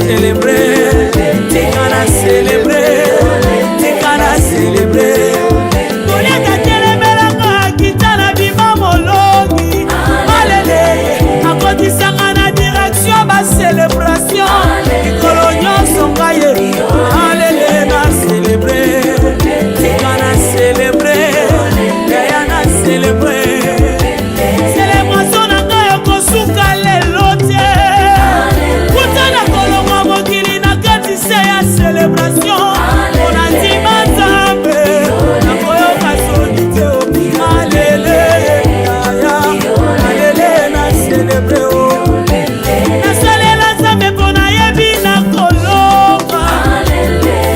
célébrer, tikana célébrer, tikana célébrer. Koliaka telemelaka kitana bima mologi. Alele, akotisaka na direction ba célébration. Ikolo nyonso ngaye. Alele na célébrer, tikana célébrer, kayana célébrer. Célébration na ngayo kosuka lelo tie. Kutana kolonga mokili na kati se ya célébration. Ona ndima nzambe na koyoka solite o. Alele ya alele na célébrer o. Na salela nzambe pona yebi na kolonga.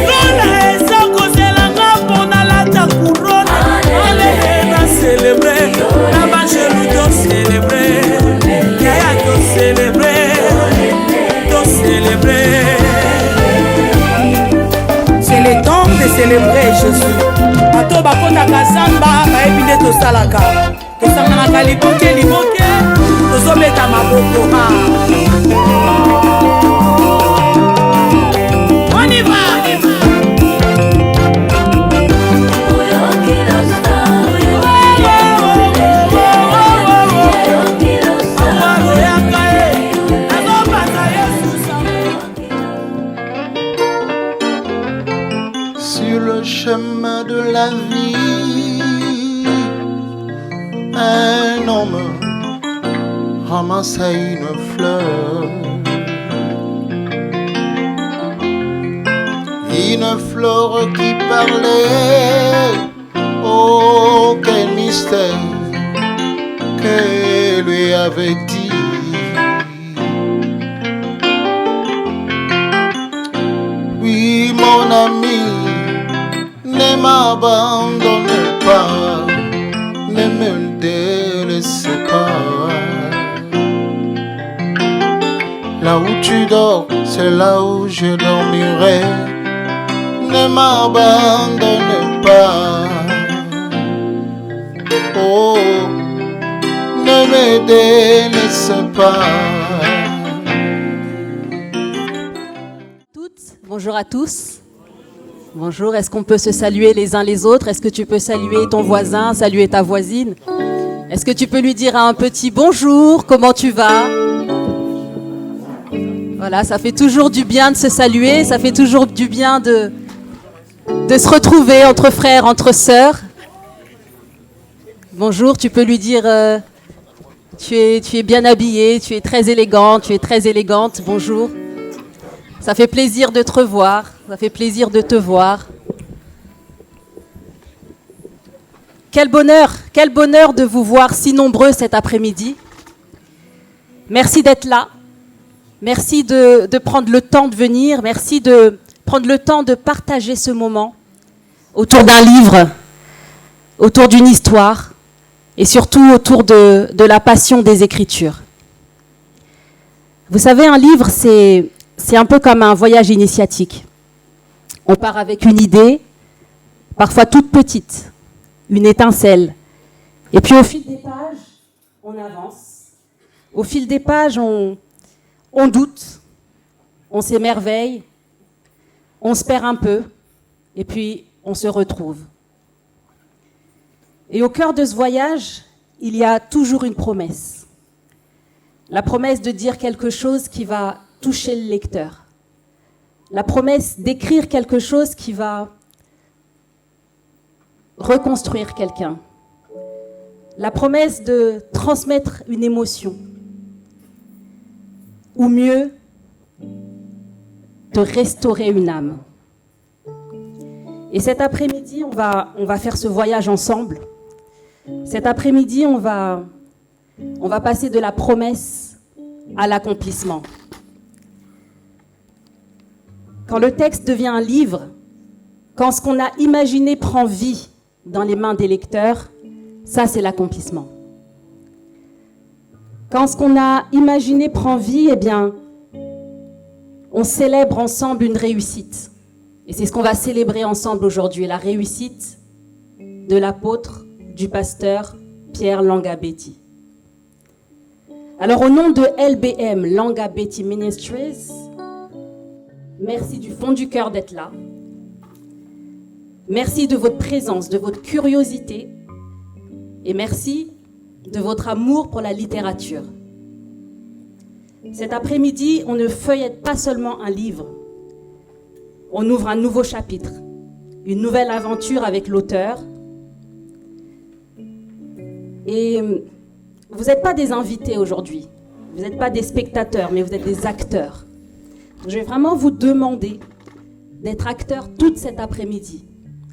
Lola eza kozelanga pona lata couronne. Alele na célébrer, na bangelu to célébrer, yaya to célébrer, to célébrer. C'est le temps de célébrer Jésus. Bato bakotaka samba bayebi nde tosalaka. Tosanganaka liboke tozobeta maboko. On y va. Sur le chemin de la vie, un homme ramassait une fleur. Une fleur qui parlait, oh quel mystère que lui avait dit. Oui mon ami, ne m'abandonne pas, ne me délaisse pas. Là où tu dors, c'est là où je dormirai. Ne m'abandonne pas. Oh, ne me délaisse pas. Bonjour à tous. Bonjour, est-ce qu'on peut se saluer les uns les autres? Est-ce que tu peux saluer ton voisin, saluer ta voisine? Est-ce que tu peux lui dire un petit bonjour, comment tu vas? Voilà, ça fait toujours du bien de se saluer, ça fait toujours du bien de se retrouver entre frères, entre sœurs. Bonjour, tu peux lui dire tu es bien habillée, tu es très élégant, tu es très élégante, bonjour. Ça fait plaisir de te revoir, ça fait plaisir de te voir. Quel bonheur de vous voir si nombreux cet après-midi. Merci d'être là. Merci de prendre le temps de venir. Merci de prendre le temps de partager ce moment autour d'un livre, autour d'une histoire et surtout autour de la passion des Écritures. Vous savez, un livre, c'est un peu comme un voyage initiatique. On part avec une idée, parfois toute petite, une étincelle. Et puis au fil des pages, on avance. Au fil des pages, on doute, on s'émerveille, on se perd un peu, et puis on se retrouve. Et au cœur de ce voyage, il y a toujours une promesse. La promesse de dire quelque chose qui va toucher le lecteur. La promesse d'écrire quelque chose qui va reconstruire quelqu'un. La promesse de transmettre une émotion. Ou mieux, de restaurer une âme. Et cet après-midi, on va faire ce voyage ensemble. Cet après-midi, on va passer de la promesse à l'accomplissement. Quand le texte devient un livre, quand ce qu'on a imaginé prend vie dans les mains des lecteurs, ça c'est l'accomplissement. Quand ce qu'on a imaginé prend vie, eh bien, on célèbre ensemble une réussite. Et c'est ce qu'on va célébrer ensemble aujourd'hui, la réussite de l'apôtre, du pasteur Pierre Langa-Betty. Alors au nom de LBM, Langa-Betty Ministries, merci du fond du cœur d'être là. Merci de votre présence, de votre curiosité. Et merci de votre amour pour la littérature. Cet après-midi, on ne feuillette pas seulement un livre. On ouvre un nouveau chapitre, une nouvelle aventure avec l'auteur. Et vous n'êtes pas des invités aujourd'hui, vous n'êtes pas des spectateurs, mais vous êtes des acteurs. Je vais vraiment vous demander d'être acteurs toute cet après-midi.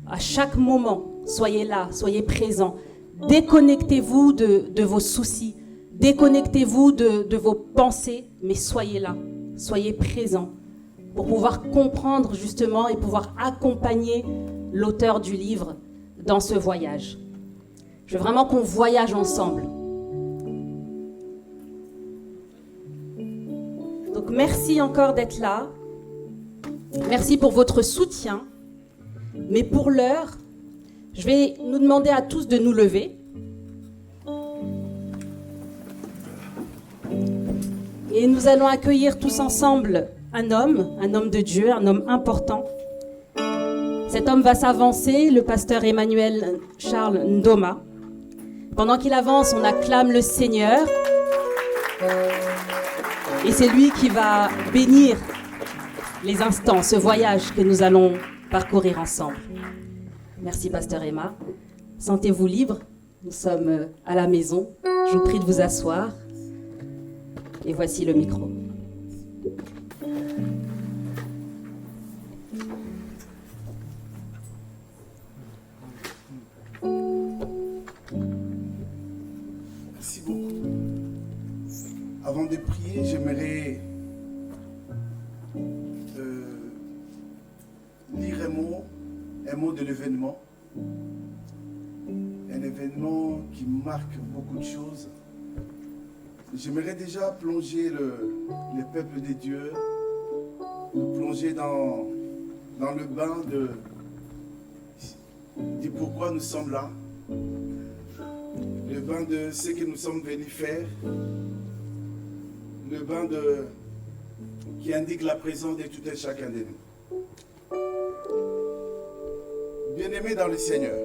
À chaque moment, soyez là, soyez présents. Déconnectez-vous de vos soucis, déconnectez-vous de vos pensées, mais soyez là, soyez présents pour pouvoir comprendre justement et pouvoir accompagner l'auteur du livre dans ce voyage. Je veux vraiment qu'on voyage ensemble. Donc merci encore d'être là. Merci pour votre soutien. Mais pour l'heure, je vais nous demander à tous de nous lever. Et nous allons accueillir tous ensemble un homme de Dieu, un homme important. Cet homme va s'avancer, le pasteur Emmanuel Charles Ndoma. Pendant qu'il avance, on acclame le Seigneur. Et c'est lui qui va bénir les instants, ce voyage que nous allons parcourir ensemble. Merci, pasteur Emma. Sentez-vous libre. Nous sommes à la maison. Je vous prie de vous asseoir. Et voici le micro. Merci beaucoup. Avant de prier, j'aimerais lire un mot de l'événement. Un événement qui marque beaucoup de choses. J'aimerais déjà plonger le peuple de Dieu, nous plonger dans le bain de pourquoi nous sommes là, le bain de ce que nous sommes venus faire, le bain qui indique la présence de tout et chacun de nous. Bien-aimés dans le Seigneur,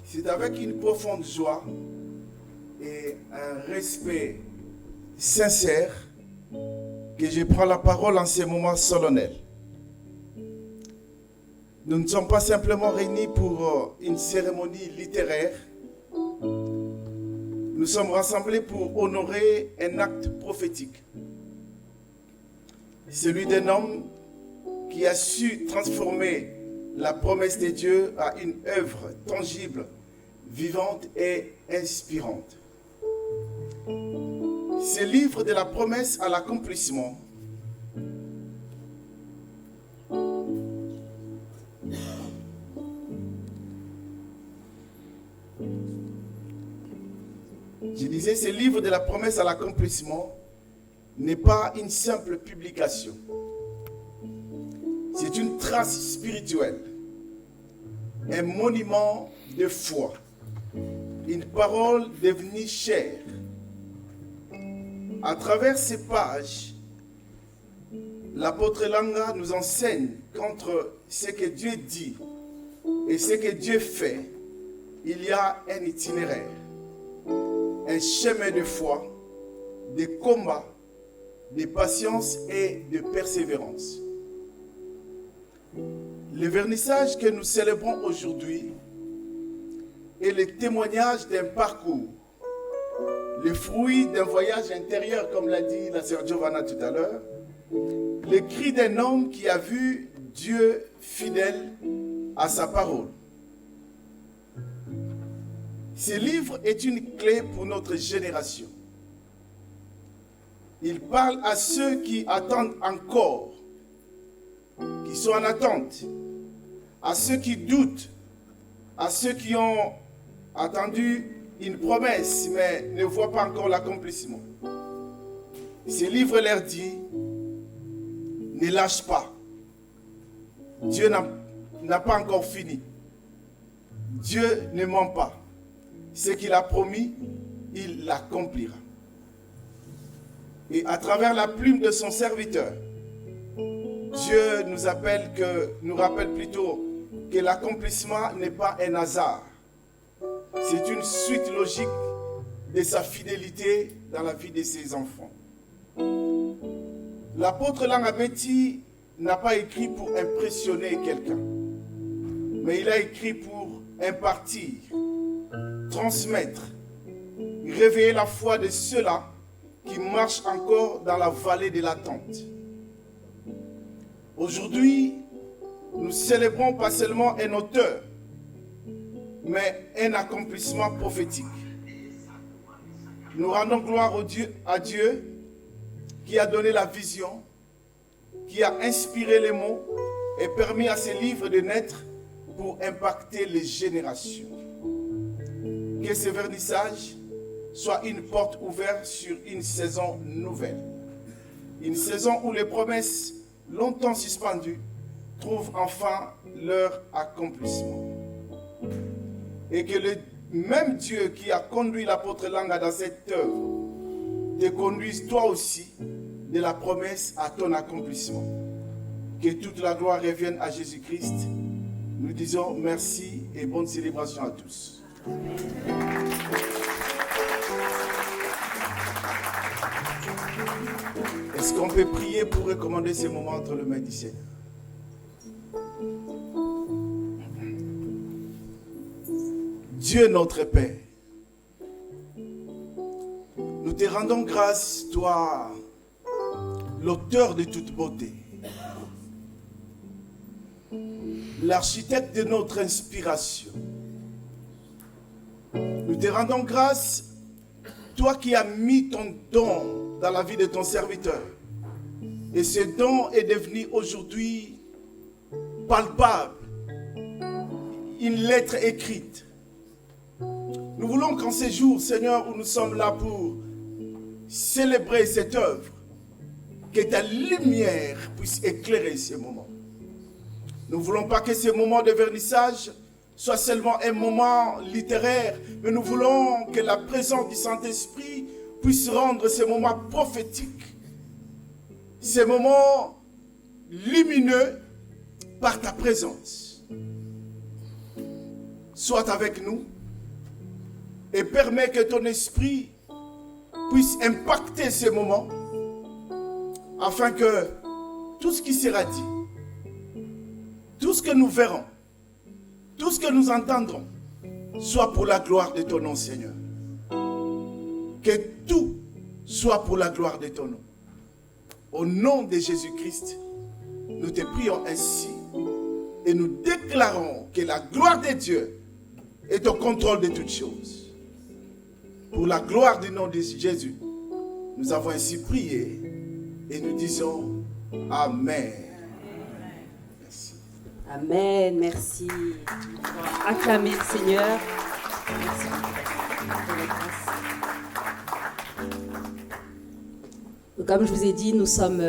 c'est avec une profonde joie et un respect sincère que je prends la parole en ces moments solennels. Nous ne sommes pas simplement réunis pour une cérémonie littéraire. Nous sommes rassemblés pour honorer un acte prophétique. Celui d'un homme qui a su transformer la promesse de Dieu à une œuvre tangible, vivante et inspirante. Ce livre de la promesse à l'accomplissement ce livre de la promesse à l'accomplissement n'est pas une simple publication. C'est une trace spirituelle, un monument de foi, une parole devenue chair. À travers ces pages, l'apôtre Langa nous enseigne qu'entre ce que Dieu dit et ce que Dieu fait, il y a un itinéraire, un chemin de foi, de combat, de patience et de persévérance. Le vernissage que nous célébrons aujourd'hui est le témoignage d'un parcours, le fruit d'un voyage intérieur, comme l'a dit la sœur Giovanna tout à l'heure, le cri d'un homme qui a vu Dieu fidèle à sa parole. Ce livre est une clé pour notre génération. Il parle à ceux qui attendent encore, qui sont en attente, à ceux qui doutent, à ceux qui ont attendu une promesse mais ne voient pas encore l'accomplissement. Ce livre leur dit, ne lâche pas. Dieu n'a pas encore fini. Dieu ne ment pas. Ce qu'il a promis, il l'accomplira. Et à travers la plume de son serviteur, Dieu nous rappelle plutôt que l'accomplissement n'est pas un hasard. C'est une suite logique de sa fidélité dans la vie de ses enfants. L'apôtre Langabeti n'a pas écrit pour impressionner quelqu'un, mais il a écrit pour impartir, transmettre, réveiller la foi de ceux-là qui marchent encore dans la vallée de l'attente. Aujourd'hui, nous célébrons pas seulement un auteur, mais un accomplissement prophétique. Nous rendons gloire à Dieu qui a donné la vision, qui a inspiré les mots et permis à ces livres de naître pour impacter les générations. Que ce vernissage soit une porte ouverte sur une saison nouvelle. Une saison où les promesses longtemps suspendues trouvent enfin leur accomplissement. Et que le même Dieu qui a conduit l'apôtre Langa dans cette œuvre te conduise toi aussi de la promesse à ton accomplissement. Que toute la gloire revienne à Jésus-Christ. Nous disons merci et bonne célébration à tous. Est-ce qu'on peut prier pour recommander ces moments entre les mains du Seigneur? Dieu notre Père, nous te rendons grâce, toi, l'auteur de toute beauté, l'architecte de notre inspiration. Nous te rendons grâce, toi qui as mis ton don dans la vie de ton serviteur. Et ce don est devenu aujourd'hui palpable, une lettre écrite. Nous voulons qu'en ces jours, Seigneur, où nous sommes là pour célébrer cette œuvre, que ta lumière puisse éclairer ces moments. Nous ne voulons pas que ces moments de vernissage soient seulement un moment littéraire, mais nous voulons que la présence du Saint-Esprit puisse rendre ces moments prophétiques, ces moments lumineux par ta présence. Sois avec nous et permets que ton esprit puisse impacter ces moments afin que tout ce qui sera dit, tout ce que nous verrons, tout ce que nous entendrons soit pour la gloire de ton nom, Seigneur. Que tout soit pour la gloire de ton nom. Au nom de Jésus-Christ, nous te prions ainsi et nous déclarons que la gloire de Dieu est au contrôle de toutes choses. Pour la gloire du nom de Jésus, nous avons ainsi prié et nous disons Amen. Merci. Amen, merci. Acclamez le Seigneur. Merci pour la grâce. Comme je vous ai dit, nous sommes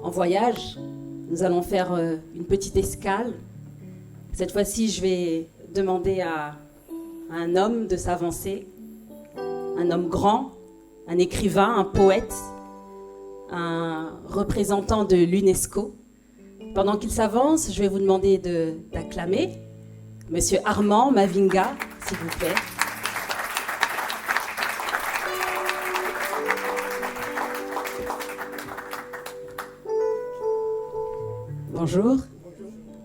en voyage. Nous allons faire une petite escale. Cette fois-ci, je vais demander à un homme de s'avancer. Un homme grand, un écrivain, un poète, un représentant de l'UNESCO. Pendant qu'il s'avance, je vais vous demander d'acclamer Monsieur Armand Mavinga, s'il vous plaît. Bonjour.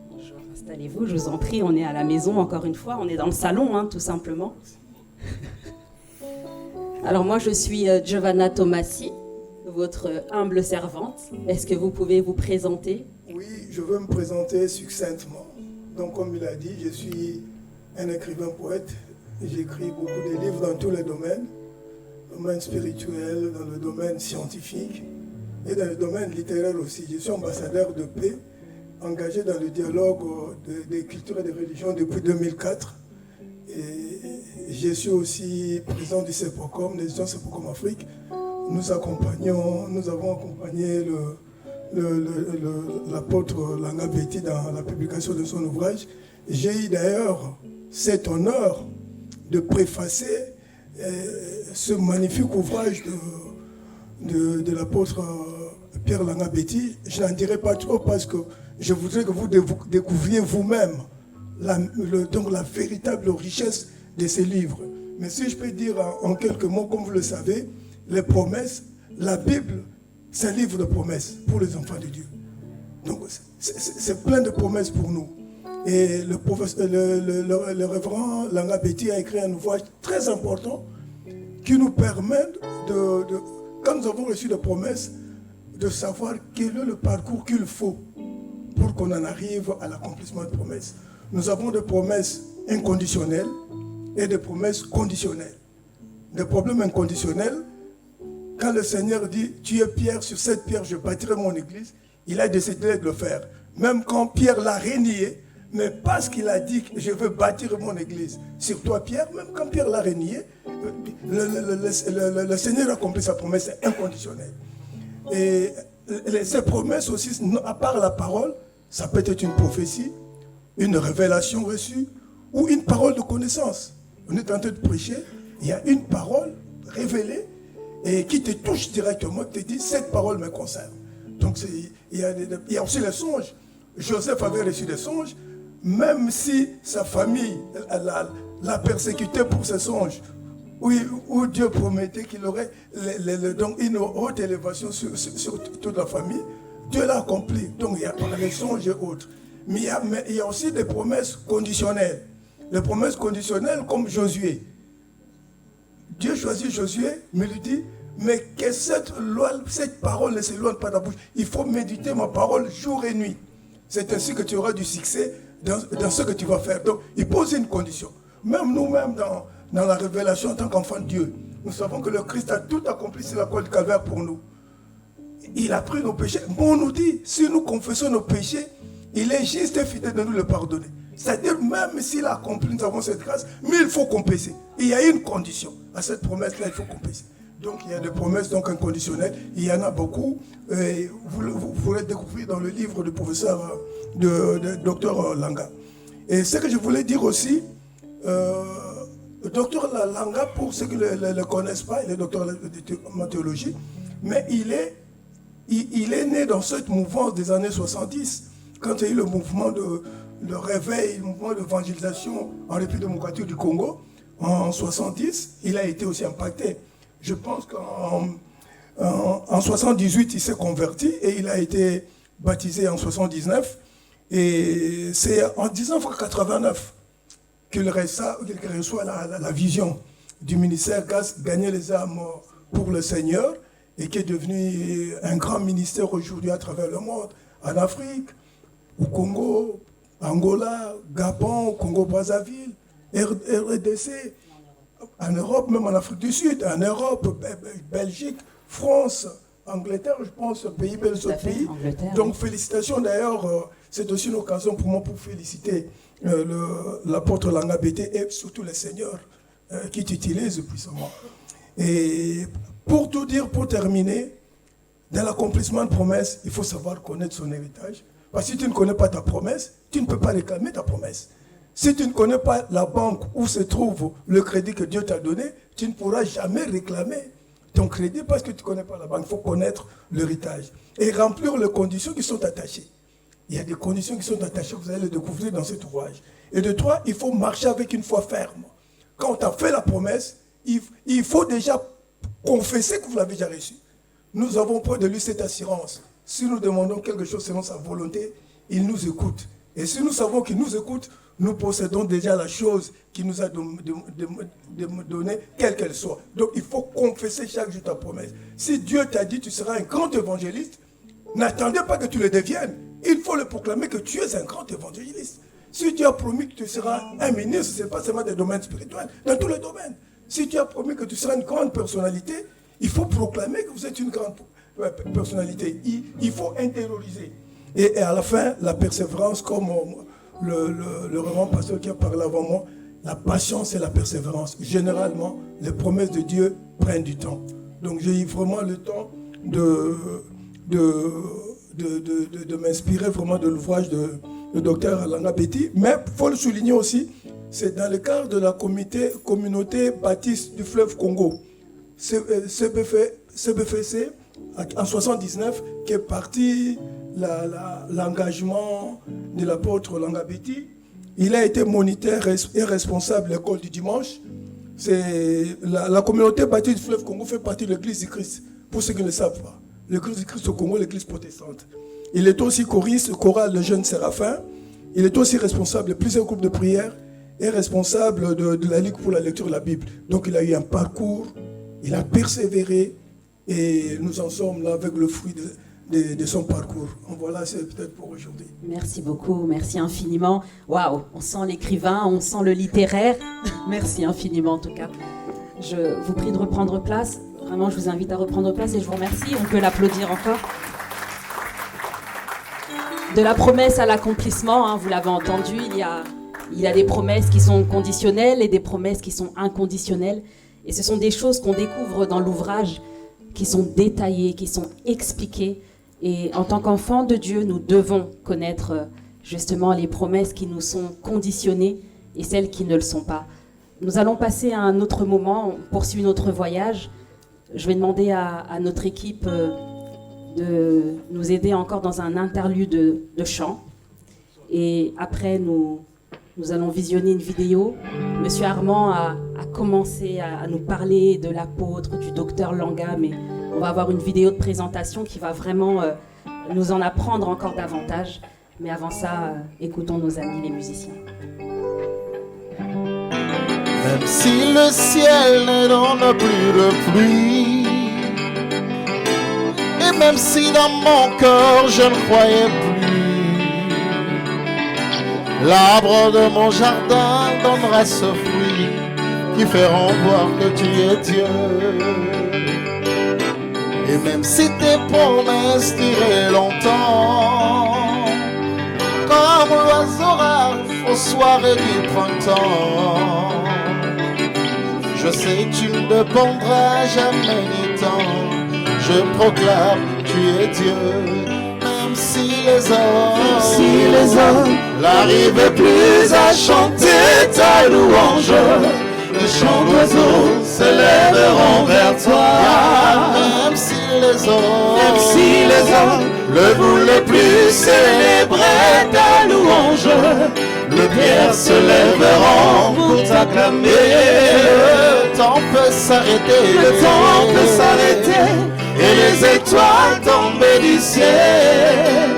Bonjour, installez-vous, je vous en prie, on est à la maison encore une fois, on est dans le salon, tout simplement. Alors moi, je suis Giovanna Tomassi, votre humble servante. Est-ce que vous pouvez vous présenter? Oui, je veux me présenter succinctement. Donc, comme il a dit, je suis un écrivain poète. J'écris beaucoup de livres dans tous les domaines. Dans le domaine spirituel, dans le domaine scientifique et dans le domaine littéraire aussi. Je suis ambassadeur de paix, engagé dans le dialogue des cultures et des religions depuis 2004. Et je suis aussi président du CEPOCOM, des éditions CEPOCOM Afrique. Nous avons accompagné l'apôtre Langabeti dans la publication de son ouvrage. J'ai eu d'ailleurs cet honneur de préfacer ce magnifique ouvrage de l'apôtre Pierre Langa-Betty. Je n'en dirai pas trop parce que je voudrais que vous découvriez vous-même donc la véritable richesse de ces livres. Mais si je peux dire en quelques mots, comme vous le savez, les promesses, la Bible, c'est un livre de promesses pour les enfants de Dieu. Donc c'est plein de promesses pour nous. Et le révérend Langa-Betty a écrit un ouvrage très important qui nous permet quand nous avons reçu des promesses, de savoir quel est le parcours qu'il faut pour qu'on en arrive à l'accomplissement de promesses. Nous avons des promesses inconditionnelles et des promesses conditionnelles. Des problèmes inconditionnels, quand le Seigneur dit « Tu es pierre, sur cette pierre je bâtirai mon église », il a décidé de le faire. Même quand Pierre l'a renié, mais parce qu'il a dit que je veux bâtir mon église sur toi Pierre, même quand Pierre l'a renié, le Seigneur a accompli sa promesse, c'est inconditionnel. Et ces promesses aussi, à part la parole, ça peut être une prophétie, une révélation reçue ou une parole de connaissance. On est en train de prêcher, il y a une parole révélée et qui te touche directement, qui te dit cette parole me concerne. Donc il y a aussi les songes. Joseph avait reçu des songes, même si sa famille l'a persécuté pour ses songes, où Dieu promettait qu'il aurait donc une haute élévation sur toute la famille. Dieu l'a accompli. Donc il y a les songes et autres. Mais il y a aussi des promesses conditionnelles. Les promesses conditionnelles comme Josué. Dieu choisit Josué, mais lui dit, mais que cette parole ne s'éloigne pas de ta bouche. Il faut méditer ma parole jour et nuit. C'est ainsi que tu auras du succès dans ce que tu vas faire. Donc il pose une condition. Même nous-mêmes dans la révélation en tant qu'enfant de Dieu, nous savons que le Christ a tout accompli sur la croix du calvaire pour nous. Il a pris nos péchés. Bon, on nous dit, si nous confessons nos péchés, il est juste et fidèle de nous le pardonner. C'est-à-dire, même s'il a accompli, nous avons cette grâce, mais il faut confesser. Il y a une condition. À cette promesse-là, il faut confesser. Donc, il y a des promesses donc inconditionnelles. Il y en a beaucoup. Vous pourrez découvrir dans le livre du professeur, de Dr Langa. Et ce que je voulais dire aussi, le docteur Langa, pour ceux qui ne le connaissent pas, il est docteur en théologie, mais il est né dans cette mouvance des années 70, quand il y a eu le mouvement de réveil, le mouvement d'évangélisation en République démocratique du Congo, en 70, il a été aussi impacté. Je pense qu'en 78, il s'est converti et il a été baptisé en 79. Et c'est en 1989 qu'il reçoit la vision du ministère Gagner les âmes pour le Seigneur et qui est devenu un grand ministère aujourd'hui à travers le monde, en Afrique, au Congo, Angola, Gabon, Congo-Brazzaville, RDC, en Europe, même en Afrique du Sud, en Europe, Belgique, France, Angleterre, je pense, pays, les autres pays. Donc félicitations d'ailleurs, c'est aussi une occasion pour moi pour féliciter l'apôtre Langa-Betty et surtout les seigneurs qui t'utilisent puissamment. Et pour tout dire, pour terminer, dans l'accomplissement de promesses, il faut savoir connaître son héritage. Parce que si tu ne connais pas ta promesse, tu ne peux pas réclamer ta promesse. Si tu ne connais pas la banque où se trouve le crédit que Dieu t'a donné, tu ne pourras jamais réclamer ton crédit parce que tu ne connais pas la banque. Il faut connaître l'héritage et remplir les conditions qui sont attachées. Il y a des conditions qui sont attachées, vous allez les découvrir dans cet ouvrage. Et de trois, il faut marcher avec une foi ferme. Quand tu as fait la promesse, il faut déjà confesser que vous l'avez déjà reçu. Nous avons près de lui cette assurance. Si nous demandons quelque chose selon sa volonté, il nous écoute. Et si nous savons qu'il nous écoute, nous possédons déjà la chose qu'il nous a donnée, quelle qu'elle soit. Donc il faut confesser chaque jour ta promesse. Si Dieu t'a dit tu seras un grand évangéliste, n'attendez pas que tu le deviennes. Il faut le proclamer que tu es un grand évangéliste. Si tu as promis que tu seras un ministre, ce n'est pas seulement des domaines spirituels, dans tous les domaines. Si tu as promis que tu seras une grande personnalité, il faut proclamer que vous êtes une grande personnalité. Il faut intérioriser. Et à la fin, la persévérance, comme le révérend pasteur qui a parlé avant moi, la patience et la persévérance. Généralement, les promesses de Dieu prennent du temps. Donc j'ai eu vraiment le temps de m'inspirer vraiment de l'ouvrage de docteur Langa-Betty. Mais il faut le souligner aussi, c'est dans le cadre de la communauté baptiste du fleuve Congo. CBF CBFC en 79 qu'est parti l'engagement de l'apôtre Langabeti. Il a été moniteur et responsable de l'école du dimanche. La communauté baptiste du fleuve Congo fait partie de l'église du Christ, pour ceux qui ne le savent pas. L'église du Christ au Congo, l'église protestante. Il est aussi choriste, choral de jeunes séraphins. Il est aussi responsable de plusieurs groupes de prière et responsable de la Ligue pour la lecture de la Bible. Donc il a eu un parcours, il a persévéré et nous en sommes là avec le fruit de son parcours. Donc voilà, c'est peut-être pour aujourd'hui. Merci beaucoup, merci infiniment. Waouh, on sent l'écrivain, on sent le littéraire. Merci infiniment en tout cas. Je vous prie de reprendre place. Vraiment, je vous invite à reprendre place et je vous remercie. On peut l'applaudir encore. De la promesse à l'accomplissement, hein, vous l'avez entendu, il y a des promesses qui sont conditionnelles et des promesses qui sont inconditionnelles. Et ce sont des choses qu'on découvre dans l'ouvrage, qui sont détaillées, qui sont expliquées. Et en tant qu'enfants de Dieu, nous devons connaître justement les promesses qui nous sont conditionnées et celles qui ne le sont pas. Nous allons passer à un autre moment, on poursuit notre voyage. Je vais demander à notre équipe de nous aider encore dans un interlude de chant. Et après, nous allons visionner une vidéo. Monsieur Armand a commencé à nous parler de l'apôtre, du docteur Langa, mais on va avoir une vidéo de présentation qui va vraiment nous en apprendre encore davantage. Mais avant ça, écoutons nos amis les musiciens. Même si le ciel ne donne plus de pluie, et même si dans mon cœur je ne croyais plus, l'arbre de mon jardin donnera ce fruit qui feront voir que tu es Dieu. Et même si tes promesses duraient longtemps, comme l'oiseau rare aux soirées du printemps, je sais tu ne dépendras jamais ni temps. Je proclame tu es Dieu. Même si les hommes n'arrivaient plus à chanter ta louange, les chants d'oiseaux s'élèveront vers toi. Même si les hommes ne voulaient plus célébrer ta louange, les pierres se lèveront pour t'acclamer. Le temps peut s'arrêter, et les étoiles tombées du ciel.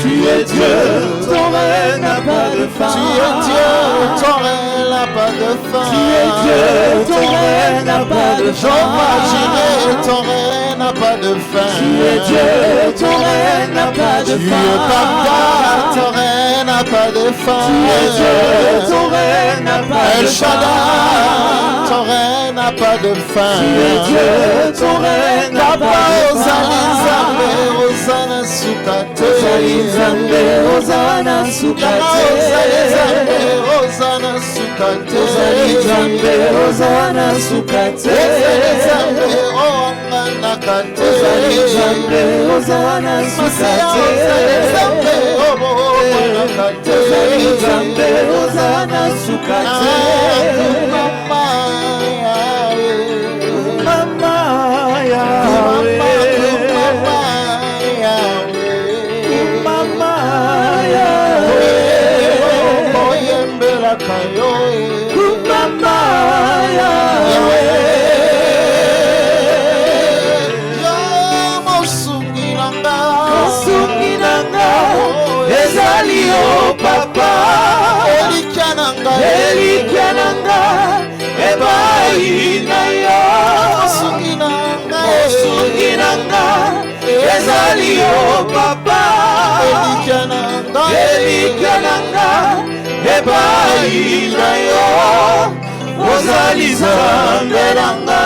Tu es Dieu, ton règne n'a pas de fin. Tu es Dieu, ton règne n'a pas de fin. Tu es Dieu, ton règne n'a pas de fin. Ton règne n'a pas de fin. Tu es Dieu, ton règne n'a pas de fin. Tu es Papa, ton règne n'a pas de fin. Tu es Dieu, ton règne n'a pas de fin. El Shaddai, ton règne n'a pas de fin. Tu es Dieu, ton règne n'a pas de fin. Hosanna Sukate, Hosanna Sukate, Hosanna Sukate, Hosanna Sukate, Hosanna Papa, Elikananga, Ebaina yo, Sunginanga, Ezalio Papa, Elikananga, Ebaina yo, Ozali Zambelanga,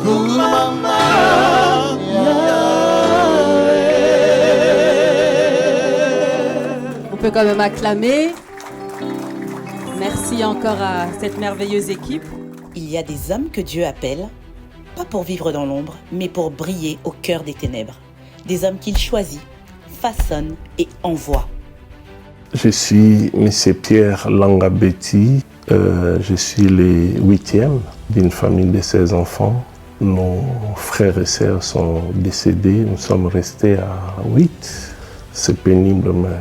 Kumama. On peut quand même acclamer. Merci encore à cette merveilleuse équipe. Il y a des hommes que Dieu appelle, pas pour vivre dans l'ombre, mais pour briller au cœur des ténèbres. Des hommes qu'il choisit, façonne et envoie. Je suis M. Pierre Langabeti. Je suis le 8e d'une famille de 16 enfants. nos frères et sœurs sont décédés. Nous sommes restés à 8. C'est pénible, mais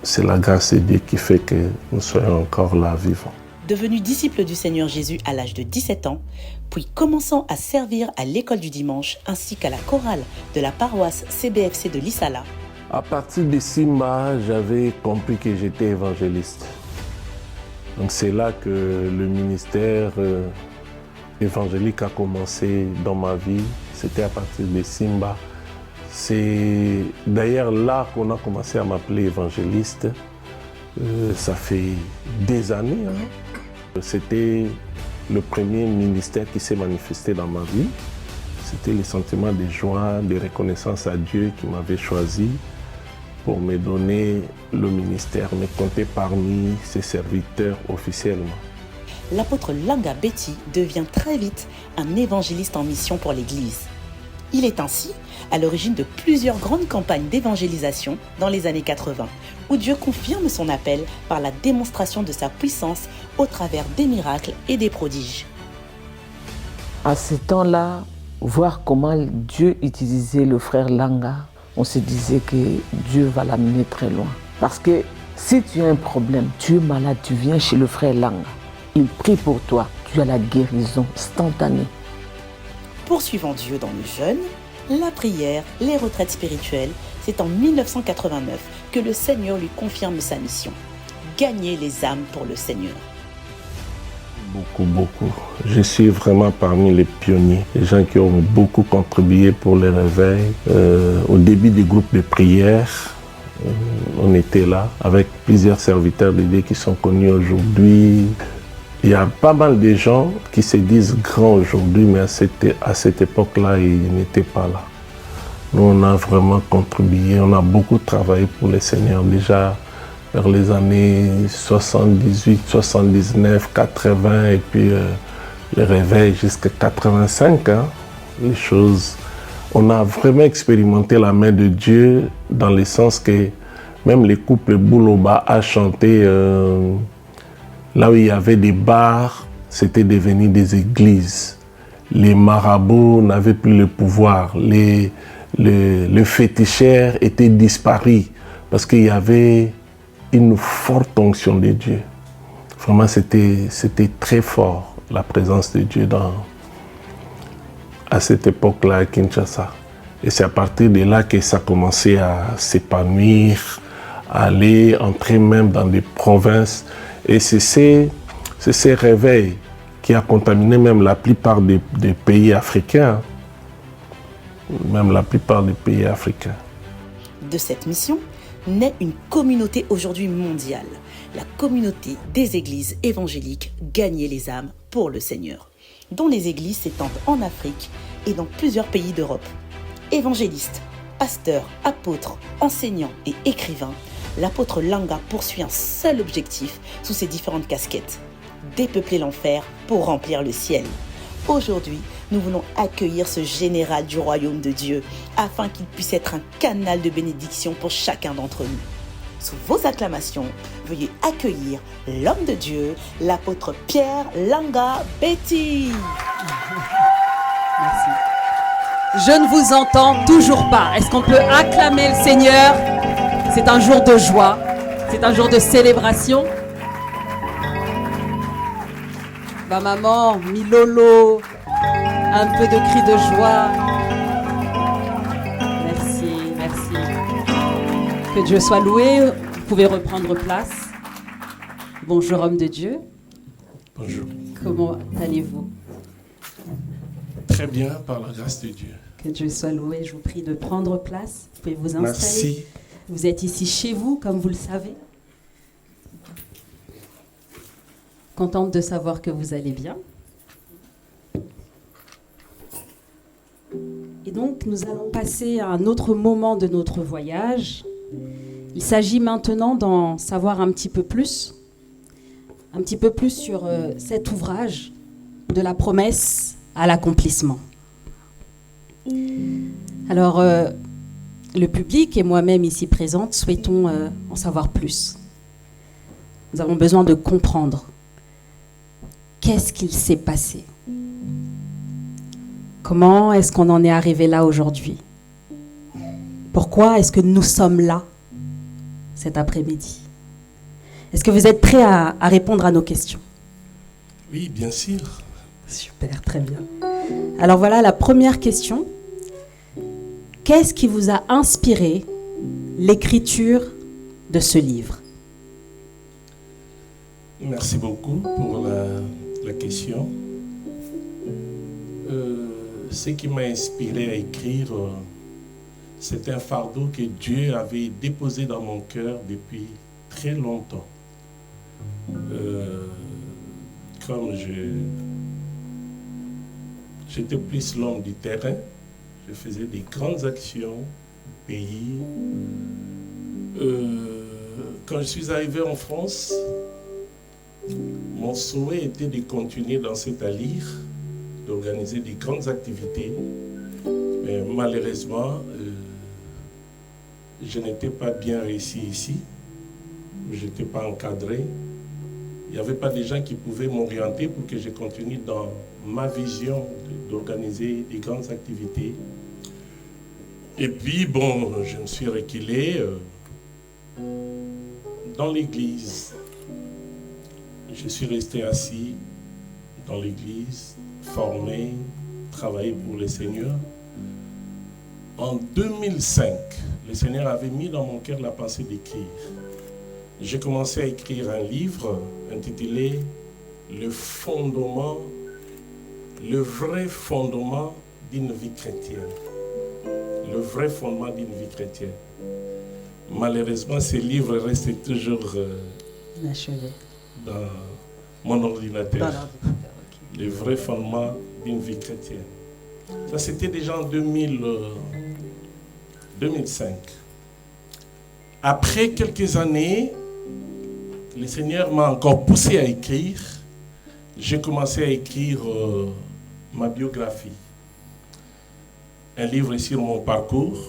c'est la grâce de Dieu qui fait que nous soyons encore là vivants. Devenu disciple du Seigneur Jésus à l'âge de 17 ans, puis commençant à servir à l'école du dimanche ainsi qu'à la chorale de la paroisse CBFC de Lissala. À partir de Simba, j'avais compris que j'étais évangéliste. Donc c'est là que le ministère évangélique a commencé dans ma vie. C'était à partir de Simba. C'est d'ailleurs là qu'on a commencé à m'appeler évangéliste. Ça fait des années. C'était le premier ministère qui s'est manifesté dans ma vie. C'était le sentiment de joie, de reconnaissance à Dieu qui m'avait choisi pour me donner le ministère, me compter parmi ses serviteurs officiellement. L'apôtre Langa Betty devient très vite un évangéliste en mission pour l'Église. Il est ainsi à l'origine de plusieurs grandes campagnes d'évangélisation dans les années 80, où Dieu confirme son appel par la démonstration de sa puissance au travers des miracles et des prodiges. À ce temps-là, voir comment Dieu utilisait le frère Langa, on se disait que Dieu va l'amener très loin. Parce que si tu as un problème, tu es malade, tu viens chez le frère Langa. Il prie pour toi, tu as la guérison instantanée. Poursuivant Dieu dans le jeûne, la prière, les retraites spirituelles, c'est en 1989 que le Seigneur lui confirme sa mission. Gagner les âmes pour le Seigneur. Beaucoup. Je suis vraiment parmi les pionniers, les gens qui ont beaucoup contribué pour les réveils. Au début des groupes de prière, on était là avec plusieurs serviteurs de Dieu qui sont connus aujourd'hui. Il y a pas mal de gens qui se disent grands aujourd'hui, mais à cette époque-là, ils n'étaient pas là. Nous, on a vraiment contribué, on a beaucoup travaillé pour le Seigneur déjà vers les années 78, 79, 80 et puis le réveil jusqu'à 85. Les choses, on a vraiment expérimenté la main de Dieu dans le sens que même les couples Bouloba a chanté là où il y avait des bars, c'était devenu des églises. Les marabouts n'avaient plus le pouvoir. Les féticheurs étaient disparus parce qu'il y avait une forte onction de Dieu. Vraiment, c'était très fort, la présence de Dieu à cette époque-là à Kinshasa. Et c'est à partir de là que ça a commencé à s'épanouir, à aller entrer même dans des provinces. Et c'est ces réveils qui a contaminé même la plupart des pays africains. Même la plupart des pays africains. De cette mission naît une communauté aujourd'hui mondiale, la communauté des églises évangéliques Gagner les âmes pour le Seigneur, dont les églises s'étendent en Afrique et dans plusieurs pays d'Europe. Évangélistes, pasteurs, apôtres, enseignants et écrivains, l'apôtre Langa poursuit un seul objectif sous ses différentes casquettes: dépeupler l'enfer pour remplir le ciel. Aujourd'hui, nous voulons accueillir ce général du royaume de Dieu afin qu'il puisse être un canal de bénédiction pour chacun d'entre nous. Sous vos acclamations, veuillez accueillir l'homme de Dieu, l'apôtre Pierre Langa Betty. Merci. Je ne vous entends toujours pas. Est-ce qu'on peut acclamer le Seigneur? C'est un jour de joie, c'est un jour de célébration. Bah maman, Milolo, un peu de cri de joie. Merci. Que Dieu soit loué. Vous pouvez reprendre place. Bonjour homme de Dieu. Bonjour. Comment allez-vous? Très bien, par la grâce de Dieu. Que Dieu soit loué. Je vous prie de prendre place. Vous pouvez vous installer. Merci. Vous êtes ici chez vous, comme vous le savez. Contente de savoir que vous allez bien. Et donc, nous allons passer à un autre moment de notre voyage. Il s'agit maintenant d'en savoir un petit peu plus sur cet ouvrage de la promesse à l'accomplissement. Alors, le public et moi-même ici présente souhaitons en savoir plus. Nous avons besoin de comprendre qu'est-ce qu'il s'est passé. Comment est-ce qu'on en est arrivé là aujourd'hui? Pourquoi est-ce que nous sommes là cet après-midi? Est-ce que vous êtes prêts à répondre à nos questions? Oui, bien sûr. Super, très bien. Alors voilà la première question. Qu'est-ce qui vous a inspiré l'écriture de ce livre? Merci beaucoup pour la question. Ce qui m'a inspiré à écrire, c'est un fardeau que Dieu avait déposé dans mon cœur depuis très longtemps. Comme j'étais plus l'homme du terrain, je faisais des grandes actions au pays. Quand je suis arrivé en France, mon souhait était de continuer dans cet allure, d'organiser des grandes activités. Mais malheureusement, je n'étais pas bien réussi ici. Je n'étais pas encadré. Il n'y avait pas de gens qui pouvaient m'orienter pour que je continue dans ma vision d'organiser des grandes activités. Et puis, bon, je me suis reculé dans l'église. Je suis resté assis dans l'église, formé, travaillé pour le Seigneur. En 2005, le Seigneur avait mis dans mon cœur la pensée d'écrire. J'ai commencé à écrire un livre intitulé « Le fondement, le vrai fondement d'une vie chrétienne ». Le vrai fondement d'une vie chrétienne. Malheureusement, ce livre reste toujours inachevé dans mon ordinateur. Okay. Le vrai fondement d'une vie chrétienne. Ça, c'était déjà en 2005. Après quelques années, le Seigneur m'a encore poussé à écrire. J'ai commencé à écrire ma biographie. Un livre sur mon parcours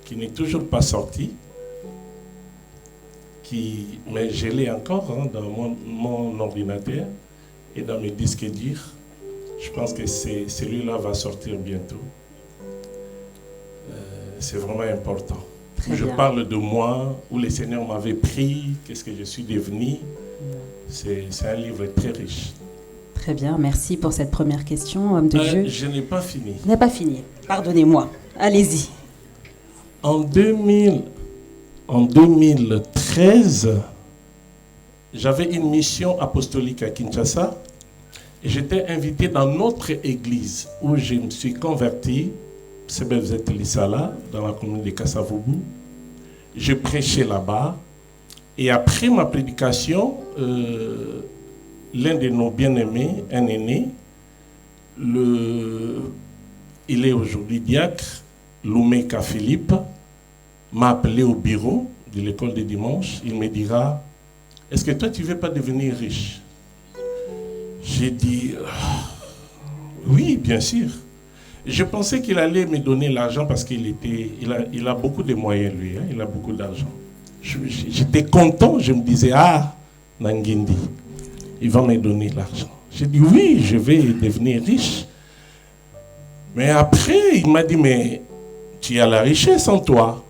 qui n'est toujours pas sorti. Mais je l'ai encore dans mon ordinateur et dans mes disques durs. Je pense que celui-là va sortir bientôt. C'est vraiment important. Je parle de moi, où le Seigneur m'avait pris, qu'est-ce que je suis devenu. C'est un livre très riche. Très bien, merci pour cette première question, homme de Dieu. Je n'ai pas fini. Vous n'avez pas fini, pardonnez-moi. Allez-y. En 2013, j'avais une mission apostolique à Kinshasa et j'étais invité dans notre église où je me suis converti, Sebevzet Lissala, dans la commune de Kassavubu. Je prêchais là-bas et après ma prédication, l'un de nos bien-aimés, un aîné, il est aujourd'hui diacre, Loumeka Philippe, m'a appelé au bureau de l'école de dimanche. Il me dira, est-ce que toi tu ne veux pas devenir riche? J'ai dit, oui, bien sûr. Je pensais qu'il allait me donner l'argent parce qu'il a beaucoup de moyens, lui, hein, il a beaucoup d'argent. J'étais content, je me disais, Nangindi, il va me donner l'argent. J'ai dit, oui, je vais devenir riche. Mais après, il m'a dit, mais tu as la richesse en toi.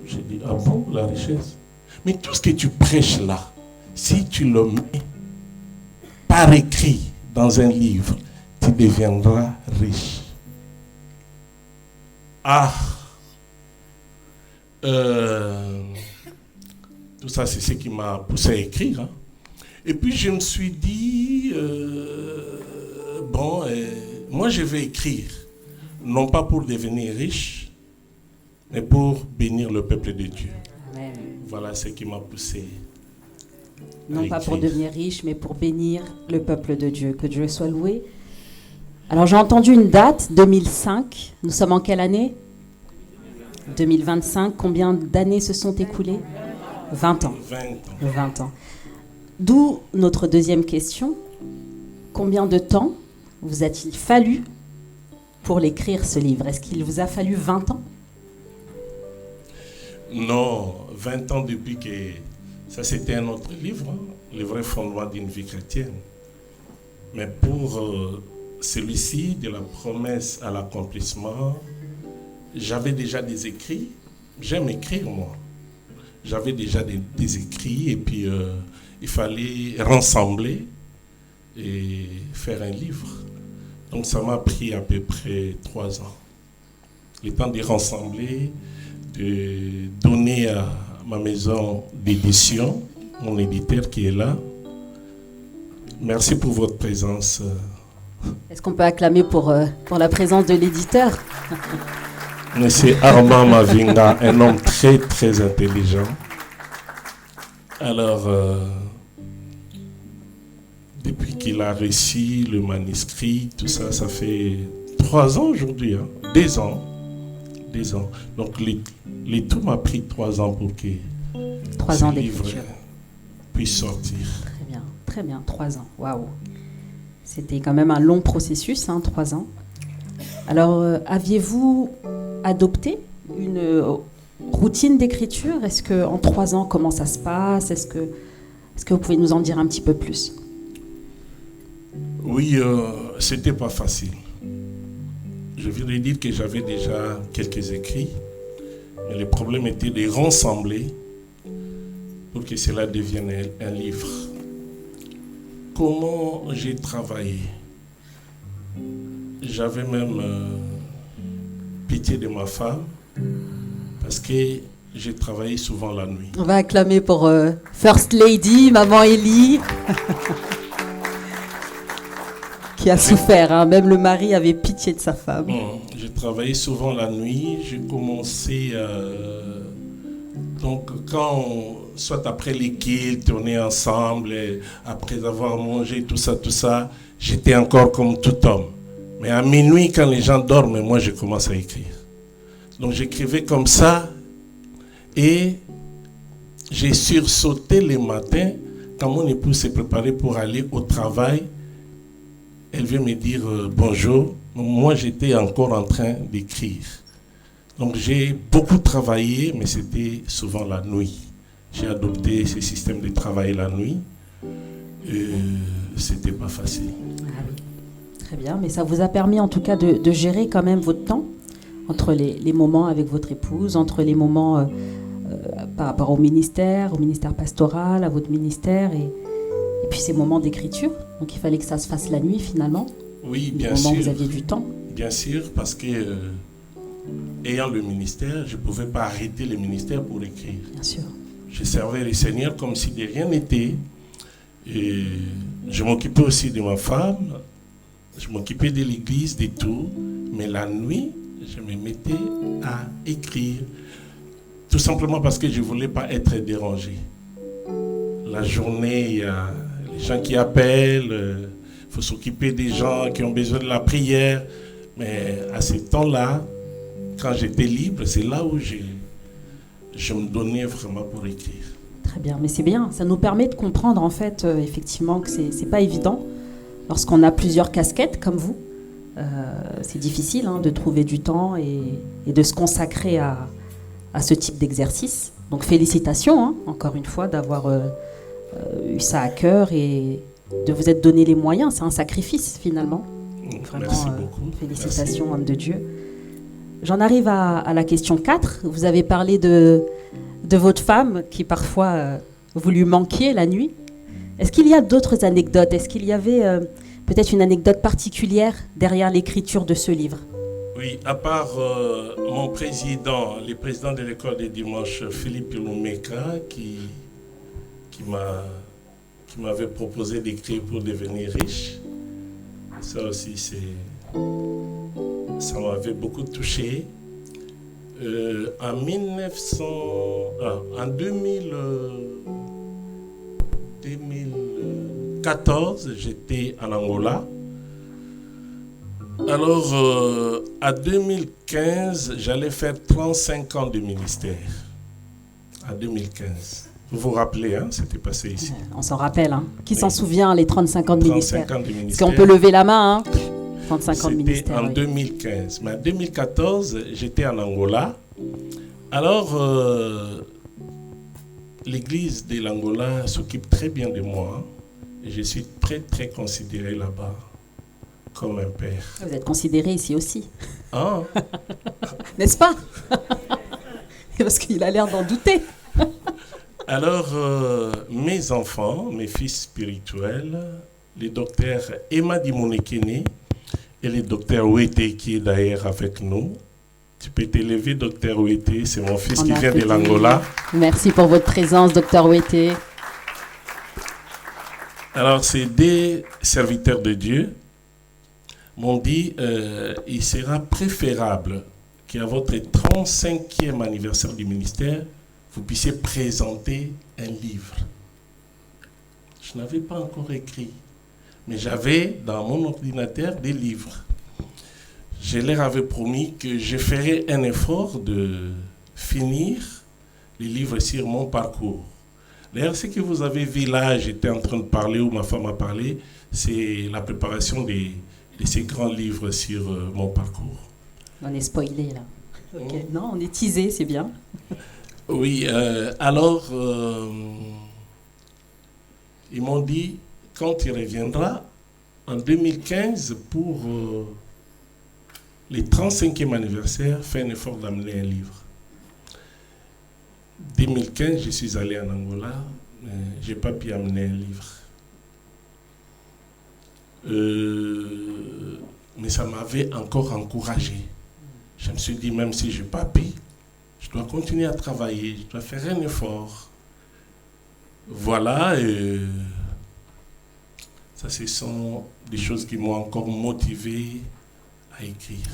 J'ai dit, ah bon, la richesse? Mais tout ce que tu prêches là, si tu le mets par écrit dans un livre, tu deviendras riche. Tout ça, c'est ce qui m'a poussé à écrire. Hein. Et puis, je me suis dit, moi, je vais écrire, non pas pour devenir riche, mais pour bénir le peuple de Dieu. Amen. Voilà ce qui m'a poussé. Non pas pour devenir riche, mais pour bénir le peuple de Dieu. Que Dieu soit loué. Alors j'ai entendu une date, 2005. Nous sommes en quelle année? 2025. Combien d'années se sont écoulées? 20 ans. 20 ans. D'où notre deuxième question. Combien de temps vous a-t-il fallu pour l'écrire, ce livre? Est-ce qu'il vous a fallu 20 ans? Non, 20 ans depuis que... Ça, c'était un autre livre, hein, Le vrai fondement d'une vie chrétienne. Mais pour celui-ci, de la promesse à l'accomplissement, j'avais déjà des écrits. J'aime écrire, moi. J'avais déjà des écrits et puis il fallait rassembler et faire un livre. Donc ça m'a pris à peu près 3 ans. Le temps de rassembler, de donner à ma maison d'édition, mon éditeur qui est là. Merci pour votre présence. Est-ce qu'on peut acclamer pour la présence de l'éditeur? Monsieur Armand Mavinga, un homme très très intelligent. Alors, depuis qu'il a reçu le manuscrit, tout ça, ça fait 3 ans aujourd'hui, hein? 2 ans. 2 ans. Donc, le tout m'a pris 3 ans pour que 3 ans ce livre d'écriture puisse sortir. Très bien, 3 ans. Waouh. C'était quand même un long processus, 3 ans. Alors, aviez-vous adopté une routine d'écriture? Est-ce qu'en 3 ans, comment ça se passe? Est-ce que vous pouvez nous en dire un petit peu plus? Oui, c'était pas facile. Je viens de dire que j'avais déjà quelques écrits, mais le problème était de rassembler pour que cela devienne un livre. Comment j'ai travaillé? J'avais même pitié de ma femme parce que j'ai travaillé souvent la nuit. On va acclamer pour First Lady, Maman Élie, qui a souffert. Hein. Même le mari avait pitié de sa femme. J'ai travaillé souvent la nuit. J'ai commencé... donc, soit après les kilts, on est ensemble, et après avoir mangé, tout ça, j'étais encore comme tout homme. Mais à minuit, quand les gens dorment, moi, je commence à écrire. Donc, j'écrivais comme ça, et j'ai sursauté le matin, quand mon épouse s'est préparée pour aller au travail. Elle vient me dire bonjour. Moi, j'étais encore en train d'écrire. Donc, j'ai beaucoup travaillé, mais c'était souvent la nuit. J'ai adopté ce système de travailler la nuit. C'était pas facile. Ah oui. Très bien, mais ça vous a permis en tout cas de gérer quand même votre temps entre les moments avec votre épouse, entre les moments par rapport au ministère pastoral, à votre ministère, et puis ces moments d'écriture. Donc il fallait que ça se fasse la nuit finalement. Oui, bien sûr. Au moment où vous sûr. aviez du temps. Bien sûr, parce que ayant le ministère, je ne pouvais pas arrêter le ministère pour écrire. Bien sûr. Je servais le Seigneur comme si de rien n'était. Et je m'occupais aussi de ma femme, je m'occupais de l'église, de tout. Mais la nuit, je me mettais à écrire. Tout simplement parce que je ne voulais pas être dérangé. La journée, il y a les gens qui appellent, il faut s'occuper des gens qui ont besoin de la prière. Mais à ce temps-là, quand j'étais libre, c'est là où je me donnais vraiment pour écrire. Très bien, mais c'est bien. Ça nous permet de comprendre en fait, effectivement, que c'est pas évident. Lorsqu'on a plusieurs casquettes comme vous, c'est difficile de trouver du temps et de se consacrer à ce type d'exercice. Donc félicitations, encore une fois, d'avoir eu ça à cœur et de vous être donné les moyens. C'est un sacrifice finalement. Vraiment, merci beaucoup. Félicitations, homme de Dieu. J'en arrive à la question 4. Vous avez parlé de votre femme qui parfois vous lui manquiez la nuit. Est-ce qu'il y a d'autres anecdotes? Est-ce qu'il y avait peut-être une anecdote particulière derrière l'écriture de ce livre? Oui, à part mon président, le président de l'école des dimanches, Philippe Lumeka, qui m'avait proposé d'écrire pour devenir riche. Ça aussi, ça m'avait beaucoup touché. En 2014, j'étais en Angola. Alors, à 2015, j'allais faire 35 ans de ministère. À 2015. Vous vous rappelez, c'était passé ici. On s'en rappelle. Qui s'en souvient, les 35 ans de ministère? 35 ans de ministère. Est-ce qu'on peut lever la main 35 ans de ministère. C'était en 2015. Mais en 2014, j'étais en Angola. Alors, l'église de l'Angola s'occupe très bien de moi. Et je suis très, très considéré là-bas comme un père. Vous êtes considéré ici aussi. Ah, N'est-ce pas? Parce qu'il a l'air d'en douter. alors, mes enfants, mes fils spirituels, les docteurs Emma Dimonekene et le docteur Ouete qui est d'ailleurs avec nous. Tu peux t'élever, docteur Ouete, c'est mon fils qui vient de l'Angola. Merci pour votre présence, docteur Ouete. Alors, ces deux serviteurs de Dieu m'ont dit il sera préférable qu'à votre 35e anniversaire du ministère, vous puissiez présenter un livre. Je n'avais pas encore écrit, mais j'avais dans mon ordinateur des livres. Je leur avais promis que je ferais un effort de finir les livres sur mon parcours. D'ailleurs, ce que vous avez vu là, j'étais en train de parler, ou ma femme a parlé, c'est la préparation de ces grands livres sur mon parcours. On est spoilé là. Okay. Non, on est teasé, c'est bien. Oui, alors, ils m'ont dit, quand il reviendra, en 2015, pour les 35e anniversaire, fais un effort d'amener un livre. 2015, je suis allé en Angola, mais je n'ai pas pu amener un livre. Mais ça m'avait encore encouragé. Je me suis dit, même si je n'ai pas pu, je dois continuer à travailler, je dois faire un effort. Voilà, ça ce sont des choses qui m'ont encore motivé à écrire.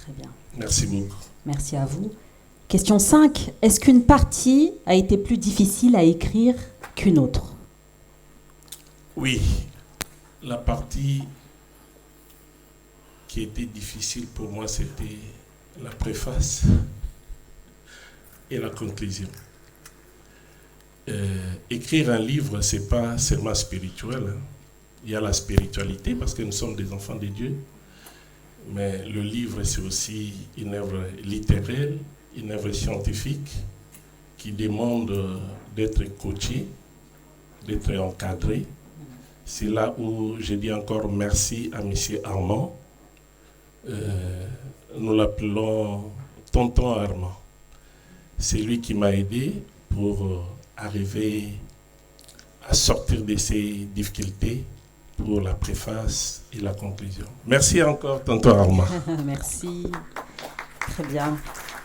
Très bien. Merci beaucoup. Merci à vous. Question 5. Est-ce qu'une partie a été plus difficile à écrire qu'une autre? Oui, la partie qui était difficile pour moi, c'était la préface et la conclusion. Écrire un livre, ce n'est pas seulement spirituel. Hein. Il y a la spiritualité parce que nous sommes des enfants de Dieu. Mais le livre, c'est aussi une œuvre littéraire, une œuvre scientifique qui demande d'être coaché, d'être encadré. C'est là où je dis encore merci à M. Armand. Nous l'appelons Tonton Armand. C'est lui qui m'a aidé pour arriver à sortir de ces difficultés pour la préface et la conclusion. Merci encore, Tonton Armand. Merci. Très bien.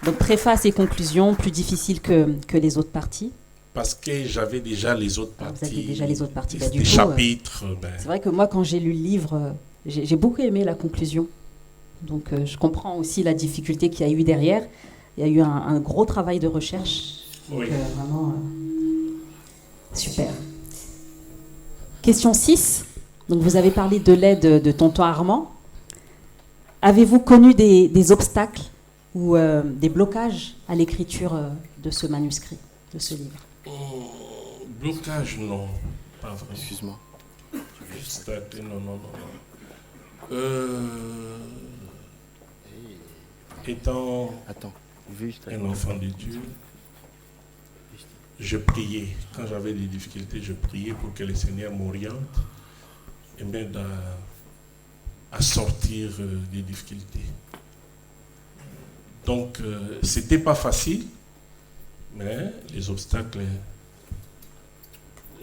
Donc, préface et conclusion, plus difficile que les autres parties? Parce que j'avais déjà les autres parties. Vous aviez déjà les autres parties. Des chapitres. C'est vrai que moi, quand j'ai lu le livre, j'ai beaucoup aimé la conclusion. Donc, je comprends aussi la difficulté qu'il y a eu derrière. Il y a eu un gros travail de recherche. Donc, oui. Vraiment, super. Question 6. Donc, vous avez parlé de l'aide de Tonton Armand. Avez-vous connu des obstacles ou des blocages à l'écriture de ce manuscrit, de ce livre? Blocage, non. Pas vraiment. Excuse-moi. Obstacle, non. Étant un enfant de Dieu, je priais. Quand j'avais des difficultés, je priais pour que le Seigneur m'oriente et m'aide à sortir des difficultés. Donc, c'était pas facile, mais les obstacles,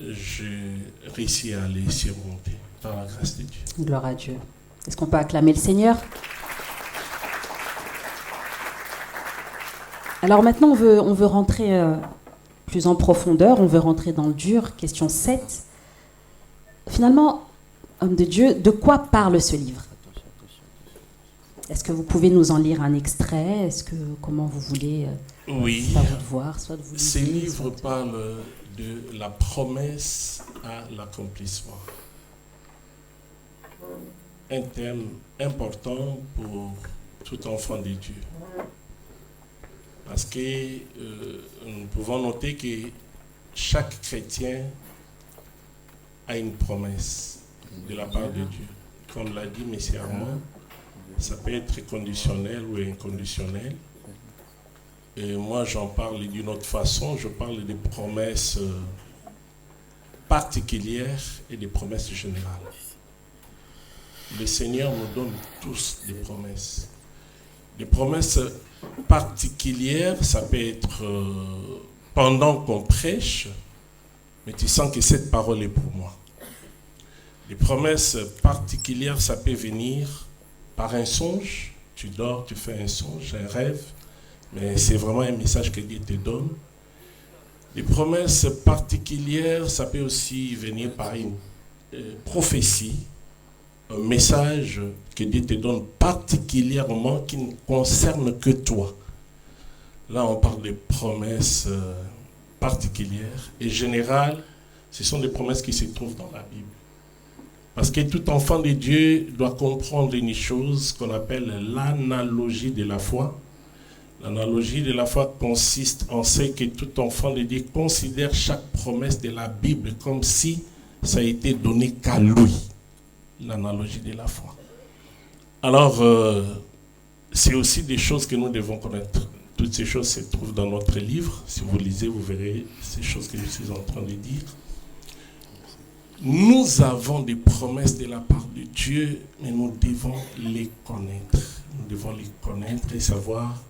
j'ai réussi à les surmonter par la grâce de Dieu. Gloire à Dieu. Est-ce qu'on peut acclamer le Seigneur? Alors maintenant, on veut rentrer plus en profondeur, on veut rentrer dans le dur. Question 7. Finalement, homme de Dieu, de quoi parle ce livre? Est-ce que vous pouvez nous en lire un extrait? Comment vous voulez? Oui. C'est à vous de voir, soit de vous Ces livres parlent de la promesse à l'accomplissement. Un thème important pour tout enfant de Dieu. Parce que nous pouvons noter que chaque chrétien a une promesse de la part de Dieu. Comme l'a dit M. Armand, ça peut être conditionnel ou inconditionnel. Et moi, j'en parle d'une autre façon. Je parle des promesses particulières et des promesses générales. le Seigneur nous donne tous des promesses. Des promesses particulières, ça peut être pendant qu'on prêche, mais tu sens que cette parole est pour moi. Des promesses particulières, ça peut venir par un songe. Tu dors, tu fais un songe, un rêve, mais c'est vraiment un message que Dieu te donne. Des promesses particulières, ça peut aussi venir par une prophétie, un message que Dieu te donne particulièrement qui ne concerne que toi. Là, on parle de promesses particulières et générales. Ce sont des promesses qui se trouvent dans la Bible. Parce que tout enfant de Dieu doit comprendre une chose qu'on appelle l'analogie de la foi. L'analogie de la foi consiste en ce que tout enfant de Dieu considère chaque promesse de la Bible comme si ça a été donné qu'à lui. L'analogie de la foi. Alors, c'est aussi des choses que nous devons connaître. Toutes ces choses se trouvent dans notre livre. Si vous lisez, vous verrez ces choses que je suis en train de dire. Nous avons des promesses de la part de Dieu, mais nous devons les connaître. Nous devons les connaître et savoir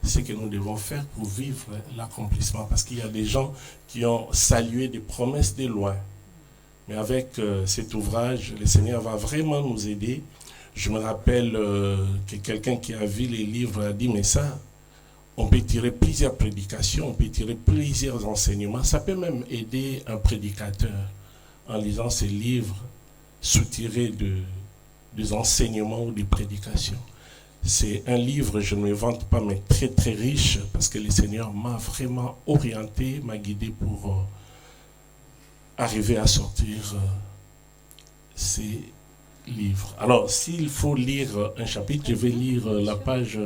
ce que nous devons faire pour vivre l'accomplissement. Parce qu'il y a des gens qui ont salué des promesses de loin. Mais avec cet ouvrage, le Seigneur va vraiment nous aider. Je me rappelle que quelqu'un qui a vu les livres a dit, mais ça, on peut tirer plusieurs prédications, on peut tirer plusieurs enseignements. Ça peut même aider un prédicateur en lisant ces livres, soutirés des enseignements ou des prédications. C'est un livre, je ne me vante pas, mais très très riche, parce que le Seigneur m'a vraiment orienté, m'a guidé pour arriver à sortir ces livres. Alors, s'il faut lire un chapitre, je vais lire la page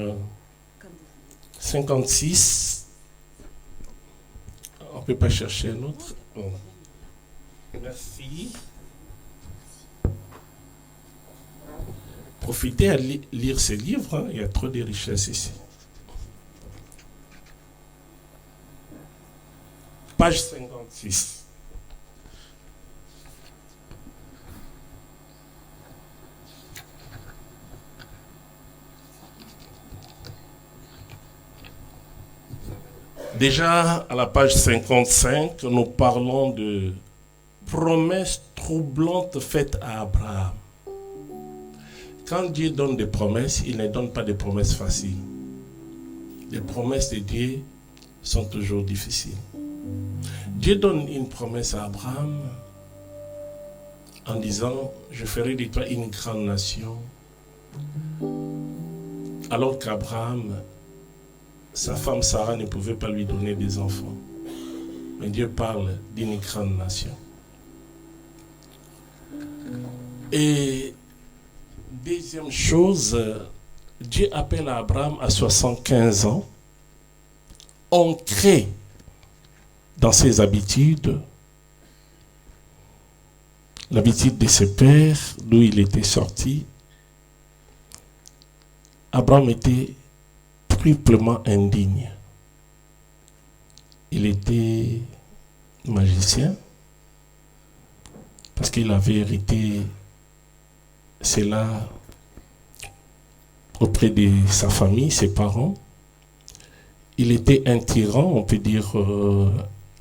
56. On ne peut pas chercher un autre. Bon. Merci. Profitez à lire ces livres, hein. Il y a trop de richesses ici. Page 56. Déjà, à la page 55, nous parlons de promesses troublantes faites à Abraham. Quand Dieu donne des promesses, il ne donne pas des promesses faciles. Les promesses de Dieu sont toujours difficiles. Dieu donne une promesse à Abraham en disant « Je ferai de toi une grande nation ». Alors qu'Abraham, sa femme Sarah ne pouvait pas lui donner des enfants. Mais Dieu parle d'une grande nation. Et deuxième chose, Dieu appelle Abraham à 75 ans, ancré dans ses habitudes, l'habitude de ses pères, d'où il était sorti. Abraham était triplement indigne. Il était magicien parce qu'il avait hérité cela auprès de sa famille, ses parents. Il était un tyran, on peut dire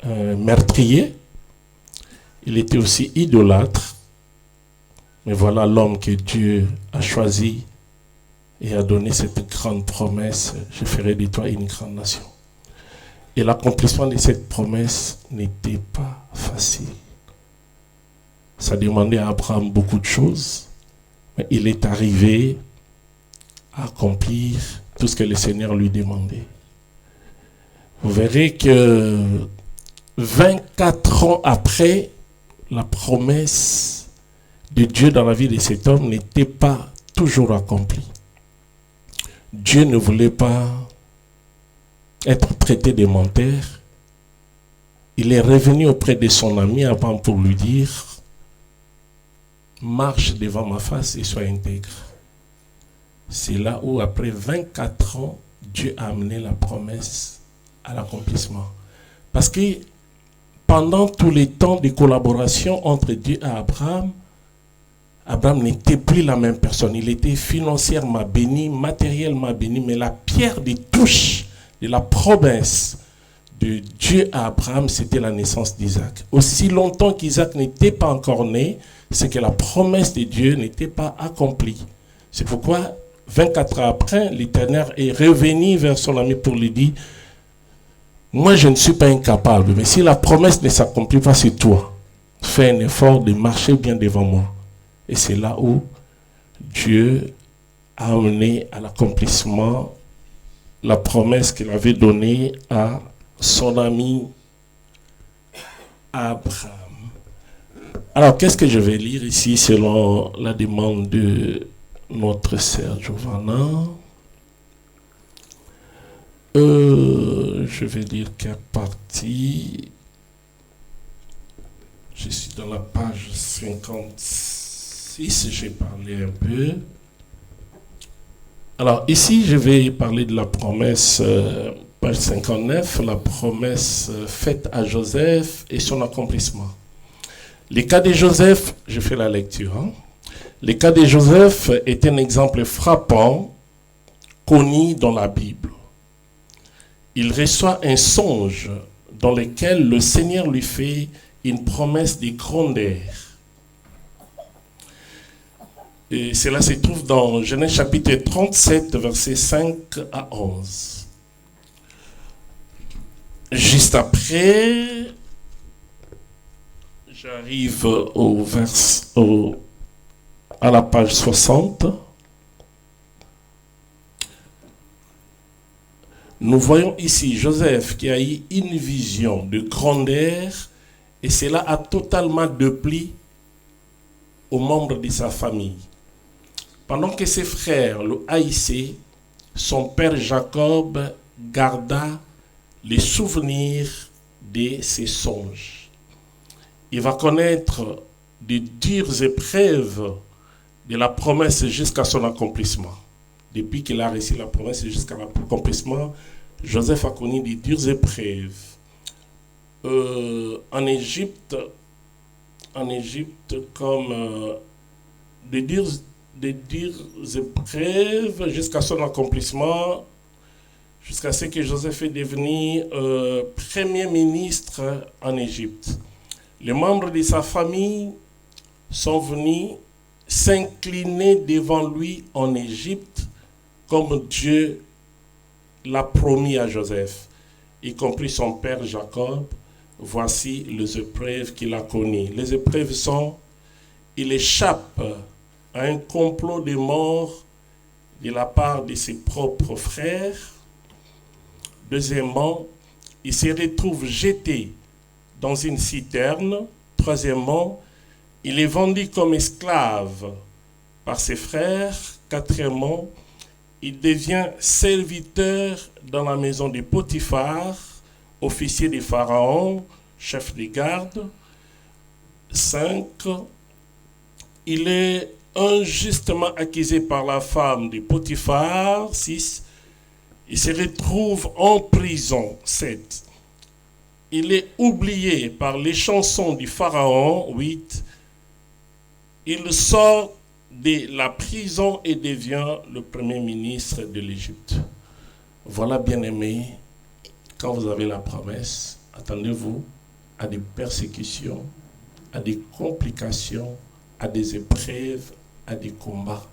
un meurtrier. Il était aussi idolâtre. Mais voilà l'homme que Dieu a choisi et a donné cette grande promesse, je ferai de toi une grande nation. Et l'accomplissement de cette promesse n'était pas facile. Ça demandait à Abraham beaucoup de choses, mais il est arrivé à accomplir tout ce que le Seigneur lui demandait. Vous verrez que 24 ans après, la promesse de Dieu dans la vie de cet homme n'était pas toujours accomplie. Dieu ne voulait pas être traité de menteur. Il est revenu auprès de son ami avant pour lui dire « Marche devant ma face et sois intègre ». C'est là où, après 24 ans, Dieu a amené la promesse à l'accomplissement. Parce que pendant tous les temps de collaboration entre Dieu et Abraham, Abraham n'était plus la même personne. Il était financièrement béni, matériellement béni, mais la pierre de touche de la promesse de Dieu à Abraham, c'était la naissance d'Isaac. Aussi longtemps qu'Isaac n'était pas encore né, c'est que la promesse de Dieu n'était pas accomplie. C'est pourquoi, 24 ans après, l'Éternel est revenu vers son ami pour lui dire, moi je ne suis pas incapable, mais si la promesse ne s'accomplit pas, c'est toi. Fais un effort de marcher bien devant moi. Et c'est là où Dieu a amené à l'accomplissement la promesse qu'il avait donnée à son ami Abraham. Alors, qu'est-ce que je vais lire ici selon la demande de notre sœur Giovanna? Je vais lire quelle partie? Je suis dans la page 56, j'ai parlé un peu. Alors, ici, je vais parler de la promesse, page 59, la promesse faite à Joseph et son accomplissement. Les cas de Joseph, je fais la lecture. Les cas de Joseph est un exemple frappant, connu dans la Bible. Il reçoit un songe dans lequel le Seigneur lui fait une promesse de grandeur. Et cela se trouve dans Genèse chapitre 37, versets 5 à 11. Juste après, j'arrive à la page 60. Nous voyons ici Joseph qui a eu une vision de grandeur et cela a totalement déplu aux membres de sa famille. Pendant que ses frères le haïssaient, son père Jacob garda les souvenirs de ses songes. Il va connaître de dures épreuves de la promesse jusqu'à son accomplissement. Depuis qu'il a reçu la promesse jusqu'à l'accomplissement, Joseph a connu de dures épreuves. En Égypte, comme de dures épreuves jusqu'à son accomplissement, jusqu'à ce que Joseph est devenu premier ministre en Égypte. Les membres de sa famille sont venus s'incliner devant lui en Égypte comme Dieu l'a promis à Joseph, y compris son père Jacob. Voici les épreuves qu'il a connues. Les épreuves sont, il échappe à un complot de mort de la part de ses propres frères. Deuxièmement, il se retrouve jeté dans une citerne. Troisièmement, il est vendu comme esclave par ses frères. Quatrièmement, il devient serviteur dans la maison de Potiphar, officier de Pharaon, chef de garde. 5. Il est injustement accusé par la femme de Potiphar. 6. Il se retrouve en prison. 7. Il est oublié par les chansons du Pharaon. 8. Il sort de la prison et devient le premier ministre de l'Égypte. Voilà, bien-aimés, quand vous avez la promesse, attendez-vous à des persécutions, à des complications, à des épreuves, à des combats.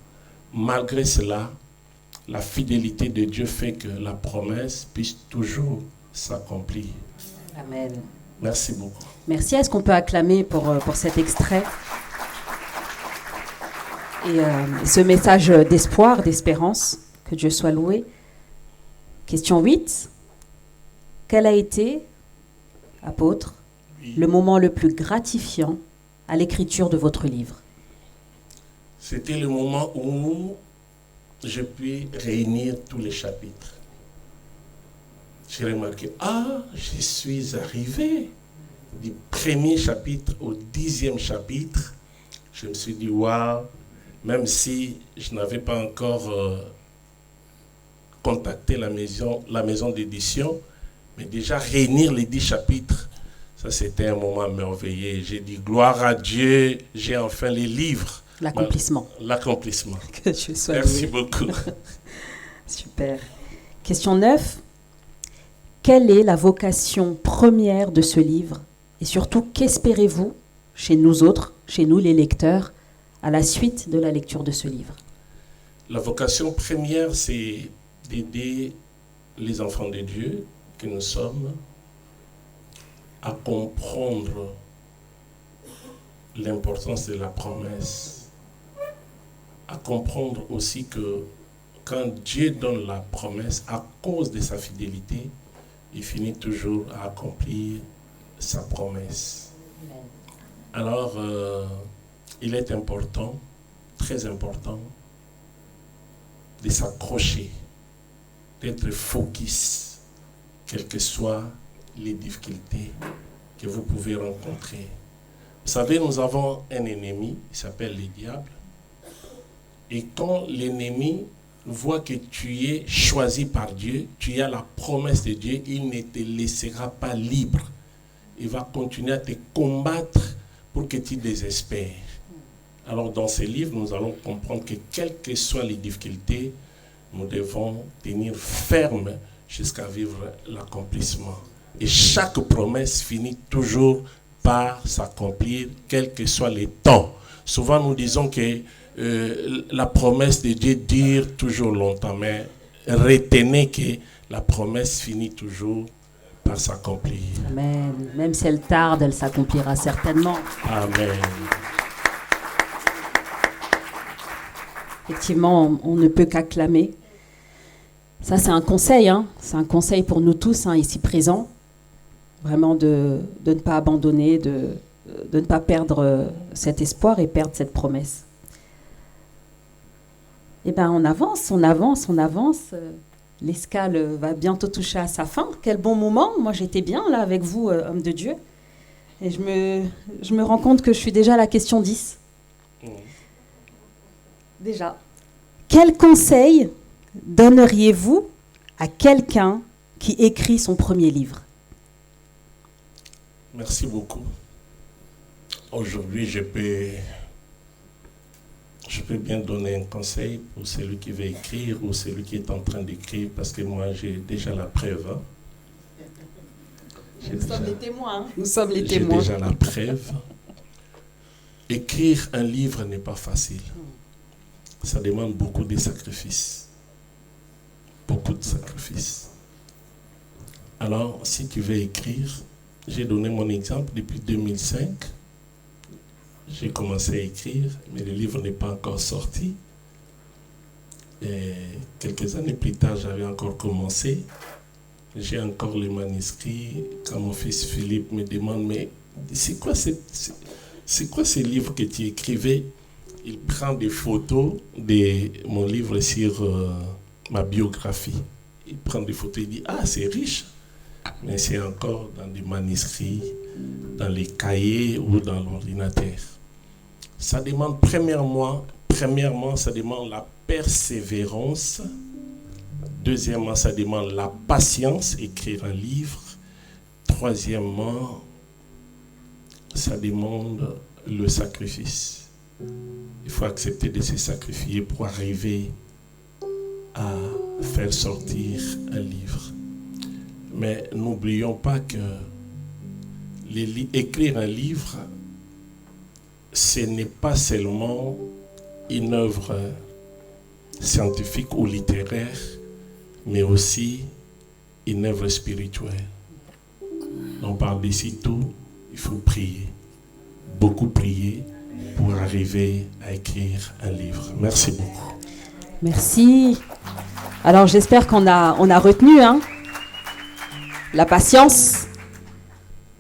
Malgré cela, la fidélité de Dieu fait que la promesse puisse toujours s'accomplir. Amen. Merci beaucoup. Merci. Est-ce qu'on peut acclamer pour cet extrait et ce message d'espoir, d'espérance, que Dieu soit loué. Question 8. Quel a été, apôtre, le moment le plus gratifiant à l'écriture de votre livre? C'était le moment où je puis réunir tous les chapitres. J'ai remarqué, je suis arrivé du premier chapitre au 10e chapitre. Je me suis dit, waouh, même si je n'avais pas encore contacté la maison d'édition, mais déjà réunir les 10 chapitres, ça c'était un moment merveilleux. J'ai dit, gloire à Dieu, j'ai enfin les livres. L'accomplissement. L'accomplissement. Que Dieu soit Merci loué. beaucoup. Super. Question 9. Quelle est la vocation première de ce livre? Et surtout, qu'espérez-vous chez nous autres, chez nous les lecteurs, à la suite de la lecture de ce livre? La vocation première, c'est d'aider les enfants de Dieu que nous sommes à comprendre l'importance de la promesse, à comprendre aussi que quand Dieu donne la promesse, à cause de sa fidélité, il finit toujours à accomplir sa promesse. Alors, il est important, très important, de s'accrocher, d'être focus, quelles que soient les difficultés que vous pouvez rencontrer. Vous savez, nous avons un ennemi, il s'appelle le diable. Et quand l'ennemi voit que tu es choisi par Dieu, tu as la promesse de Dieu, il ne te laissera pas libre. Il va continuer à te combattre pour que tu désespères. Alors dans ce livre, nous allons comprendre que quelles que soient les difficultés, nous devons tenir ferme jusqu'à vivre l'accomplissement. Et chaque promesse finit toujours par s'accomplir, quel que soit les temps. Souvent nous disons que la promesse de Dieu dure toujours longtemps, mais retenez que la promesse finit toujours par s'accomplir. Amen. Même si elle tarde, elle s'accomplira certainement. Amen. Effectivement, on ne peut qu'acclamer. Ça, c'est un conseil, hein. C'est un conseil pour nous tous, hein, ici présents. Vraiment de ne pas abandonner, de ne pas perdre cet espoir et perdre cette promesse. Eh bien, on avance. L'escale va bientôt toucher à sa fin. Quel bon moment. Moi, j'étais bien là avec vous, homme de Dieu. Et je me rends compte que je suis déjà à la question 10. Déjà. Quel conseil donneriez-vous à quelqu'un qui écrit son premier livre? Merci beaucoup. Aujourd'hui, je peux bien donner un conseil pour celui qui veut écrire ou celui qui est en train d'écrire, parce que moi, j'ai déjà la preuve. Hein. Nous sommes les témoins. Nous sommes les témoins. J'ai déjà la preuve. Écrire un livre n'est pas facile. Ça demande beaucoup de sacrifices. Beaucoup de sacrifices. Alors, si tu veux écrire, j'ai donné mon exemple depuis 2005. J'ai commencé à écrire, mais le livre n'est pas encore sorti. Et quelques années plus tard, j'avais encore commencé. J'ai encore le manuscrit. Quand mon fils Philippe me demande, mais c'est quoi ce livre que tu écrivais? Il prend des photos de mon livre sur ma biographie. Il prend des photos, il dit, ah, c'est riche. Mais c'est encore dans des manuscrits, dans les cahiers ou dans l'ordinateur. Ça demande premièrement, ça demande la persévérance. Deuxièmement, ça demande la patience, écrire un livre. Troisièmement, ça demande le sacrifice. Il faut accepter de se sacrifier pour arriver à faire sortir un livre. Mais n'oublions pas que écrire un livre, ce n'est pas seulement une œuvre scientifique ou littéraire, mais aussi une œuvre spirituelle. On parle d'ici tout, il faut prier, beaucoup prier pour arriver à écrire un livre. Merci beaucoup. Merci. Alors j'espère qu'on a retenu, hein, la patience,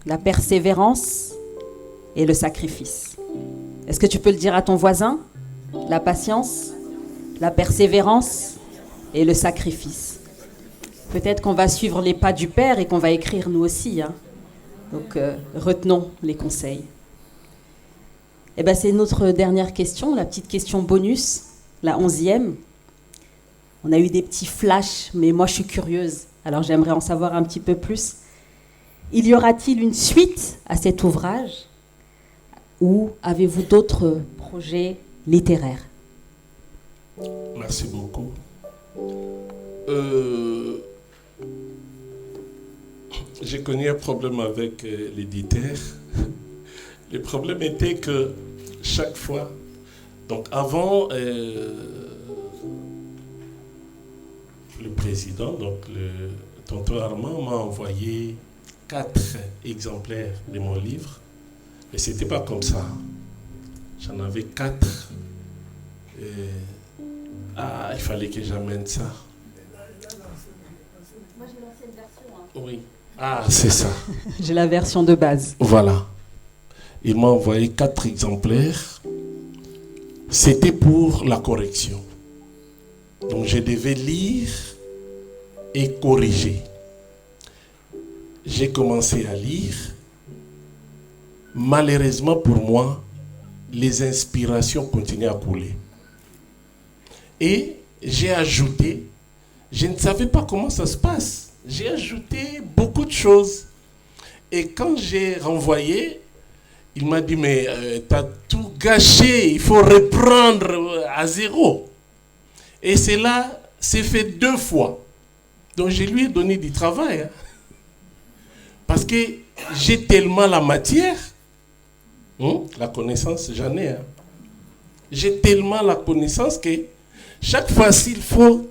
la persévérance et le sacrifice. Est-ce que tu peux le dire à ton voisin? La patience, la persévérance et le sacrifice. Peut-être qu'on va suivre les pas du Père et qu'on va écrire nous aussi. Hein. Donc retenons les conseils. Eh ben, c'est notre dernière question, la petite question bonus, la 11e. On a eu des petits flashs, mais moi je suis curieuse. Alors j'aimerais en savoir un petit peu plus. Il y aura-t-il une suite à cet ouvrage? Ou avez-vous d'autres projets littéraire. Merci beaucoup. J'ai connu un problème avec l'éditeur. Le problème était que chaque fois, donc avant, le président, donc le tonton Armand m'a envoyé 4 exemplaires de mon livre, mais c'était pas comme ça. J'en avais 4. Il fallait que j'amène ça. Moi j'ai l'ancienne version. Oui. Ah, c'est ça. J'ai la version de base. Voilà. Il m'a envoyé 4 exemplaires. C'était pour la correction. Donc je devais lire et corriger. J'ai commencé à lire. Malheureusement pour moi, les inspirations continuaient à couler. Et j'ai ajouté, je ne savais pas comment ça se passe. J'ai ajouté beaucoup de choses. Et quand j'ai renvoyé, il m'a dit, mais tu as tout gâché, il faut reprendre à zéro. Et cela s'est fait 2 fois. Donc je lui ai donné du travail. Parce que j'ai tellement la matière, la connaissance, j'en ai. J'ai tellement la connaissance que chaque fois s'il faut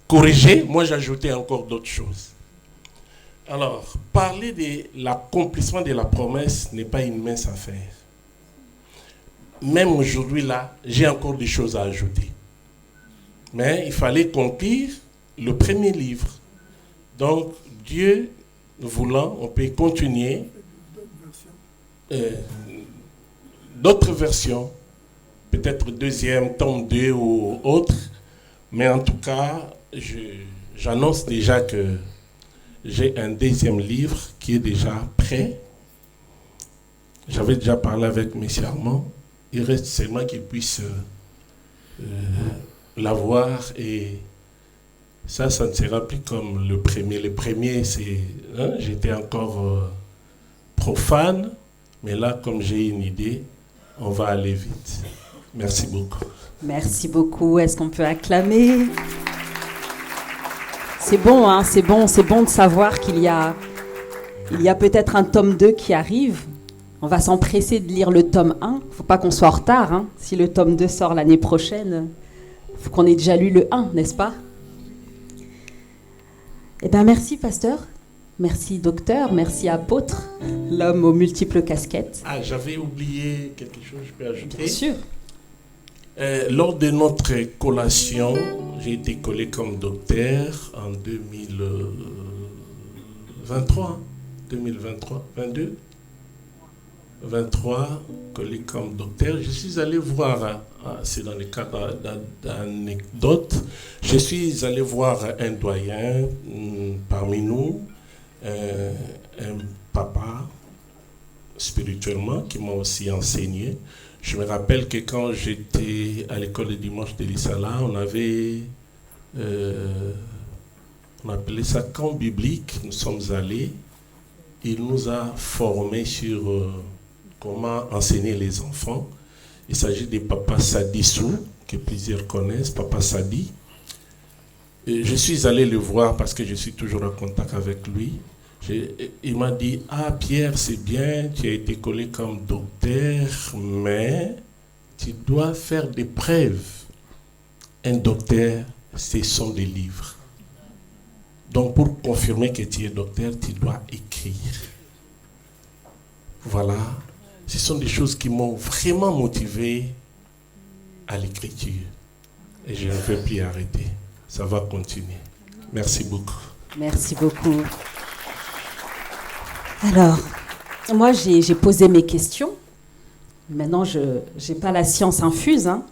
corriger, moi j'ajoutais encore d'autres choses. Alors, parler de l'accomplissement de la promesse n'est pas une mince affaire. Même aujourd'hui là, j'ai encore des choses à ajouter. Mais il fallait conclure le premier livre. Donc, Dieu voulant, on peut continuer d'autres versions, peut-être 2e, tome 2 ou autre, mais en tout cas, j'annonce déjà que j'ai un 2e livre qui est déjà prêt. J'avais déjà parlé avec M. Armand. Il reste seulement qu'il puisse l'avoir et ça ne sera plus comme le premier. Le premier, c'est, j'étais encore profane, mais là, comme j'ai une idée, on va aller vite. Merci beaucoup. Merci beaucoup. Est-ce qu'on peut acclamer? C'est bon, hein, c'est bon de savoir qu'il y a peut-être un tome 2 qui arrive. On va s'empresser de lire le tome 1. Il ne faut pas qu'on soit en retard. Hein. Si le tome 2 sort l'année prochaine, il faut qu'on ait déjà lu le 1, n'est-ce pas? Eh bien, merci, pasteur. Merci, docteur. Merci, apôtre. L'homme aux multiples casquettes. Ah, j'avais oublié quelque chose, je peux ajouter? Bien sûr. Lors de notre collation, j'ai été collé comme docteur en 2023, 22, 23, collé comme docteur. Je suis allé voir, c'est dans le cadre d'anecdotes, je suis allé voir un doyen parmi nous, un papa spirituellement qui m'a aussi enseigné. Je me rappelle que quand j'étais à l'école de dimanche de l'Issala, on appelait ça camp biblique. Nous sommes allés. Il nous a formés sur comment enseigner les enfants. Il s'agit de Papa Sadissou, que plusieurs connaissent, Papa Sadi. Et je suis allé le voir parce que je suis toujours en contact avec lui. Il m'a dit, ah Pierre, c'est bien, tu as été collé comme docteur, mais tu dois faire des preuves. Un docteur, ce sont des livres. Donc pour confirmer que tu es docteur, tu dois écrire. Voilà, ce sont des choses qui m'ont vraiment motivé à l'écriture. Et je ne vais plus arrêter. Ça va continuer. Merci beaucoup. Merci beaucoup. Alors, moi, j'ai posé mes questions. Maintenant, je n'ai pas la science infuse. Hein.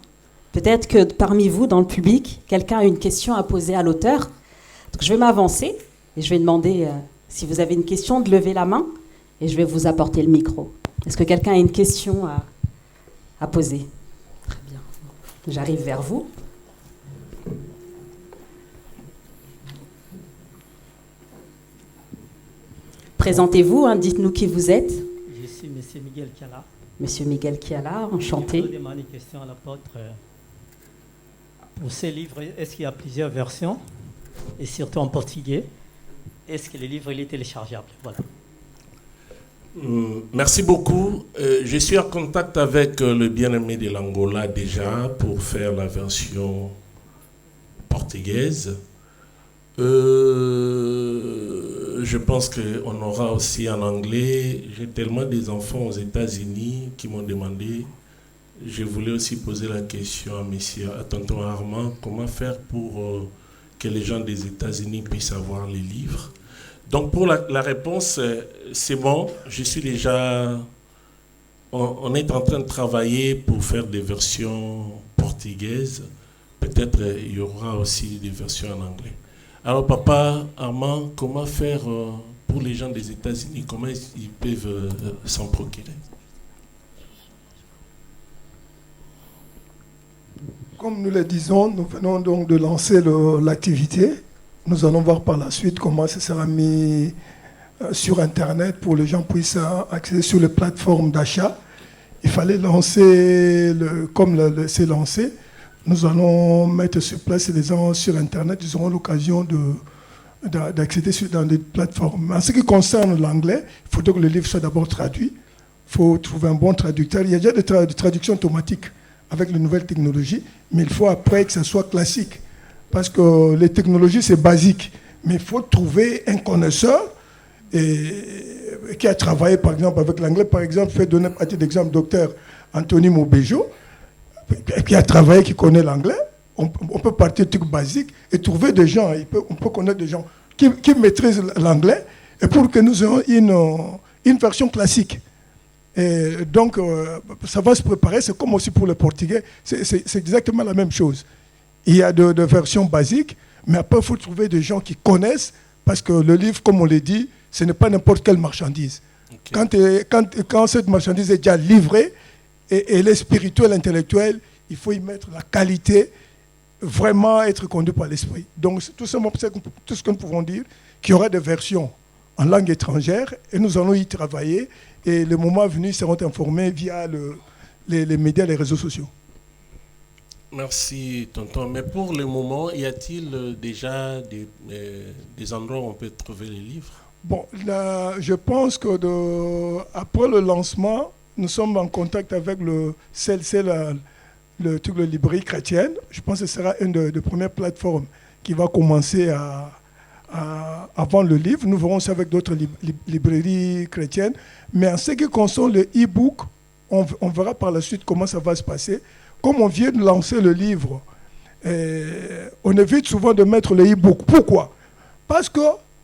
Peut-être que parmi vous, dans le public, quelqu'un a une question à poser à l'auteur. Donc, je vais m'avancer et je vais demander, si vous avez une question, de lever la main et je vais vous apporter le micro. Est-ce que quelqu'un a une question à poser? Très bien. J'arrive vers vous. Présentez-vous, hein, dites-nous qui vous êtes. Je suis M. Miguel Kala. Monsieur Miguel Kiala, enchanté. Je demande une question à l'apôtre. Pour ces livres, est-ce qu'il y a plusieurs versions? Et surtout en portugais, est-ce que le livre il est téléchargeable? Voilà. Merci beaucoup. Je suis en contact avec le bien-aimé de l'Angola déjà pour faire la version portugaise. Je pense qu'on aura aussi en anglais. J'ai tellement des enfants aux États-Unis qui m'ont demandé. Je voulais aussi poser la question à tonton Armand, comment faire pour que les gens des États-Unis puissent avoir les livres. Donc pour la réponse, c'est bon. Je suis déjà... On est en train de travailler pour faire des versions portugaises. Peut-être il y aura aussi des versions en anglais. Alors papa Armand, comment faire pour les gens des États-Unis? Comment ils peuvent s'en procurer? Comme nous le disons, nous venons donc de lancer l'activité. Nous allons voir par la suite comment ça sera mis sur Internet pour que les gens puissent accéder sur les plateformes d'achat. Il fallait lancer, comme c'est lancé, nous allons mettre sur place les gens sur Internet. Ils auront l'occasion d'accéder dans des plateformes. En ce qui concerne l'anglais, il faut que le livre soit d'abord traduit. Il faut trouver un bon traducteur. Il y a déjà des traductions automatiques avec les nouvelles technologies, mais il faut après que ça soit classique. Parce que les technologies, c'est basique. Mais il faut trouver un connaisseur qui a travaillé, par exemple, avec l'anglais. Par exemple, je vais donner à titre d'exemple docteur Anthony Mobejo, qui a travaillé, qui connaît l'anglais. On peut partir de trucs basiques et trouver des gens. On peut connaître des gens qui maîtrisent l'anglais et pour que nous ayons une version classique. Et donc, ça va se préparer. C'est comme aussi pour le portugais. C'est exactement la même chose. Il y a de versions basiques, mais après, il faut trouver des gens qui connaissent, parce que le livre, comme on l'a dit, ce n'est pas n'importe quelle marchandise. Okay. Quand cette marchandise est déjà livrée, et elle est spirituelle, intellectuelle, il faut y mettre la qualité, vraiment être conduit par l'esprit. Donc, c'est tout simplement tout ce que nous pouvons dire, qu'il y aura des versions en langue étrangère, et nous allons y travailler, et le moment venu, ils seront informés via les médias, les réseaux sociaux. Merci, tonton. Mais pour le moment, y a-t-il déjà des endroits où on peut trouver les livres? Bon, là, je pense que après le lancement, nous sommes en contact avec le CLC, le librairie chrétienne. Je pense que ce sera une des premières plateformes qui va commencer à vendre le livre. Nous verrons ça avec d'autres librairies chrétiennes. Mais en ce qui concerne le e-book, on verra par la suite comment ça va se passer. Comme on vient de lancer le livre, on évite souvent de mettre le e-book. Pourquoi? Parce que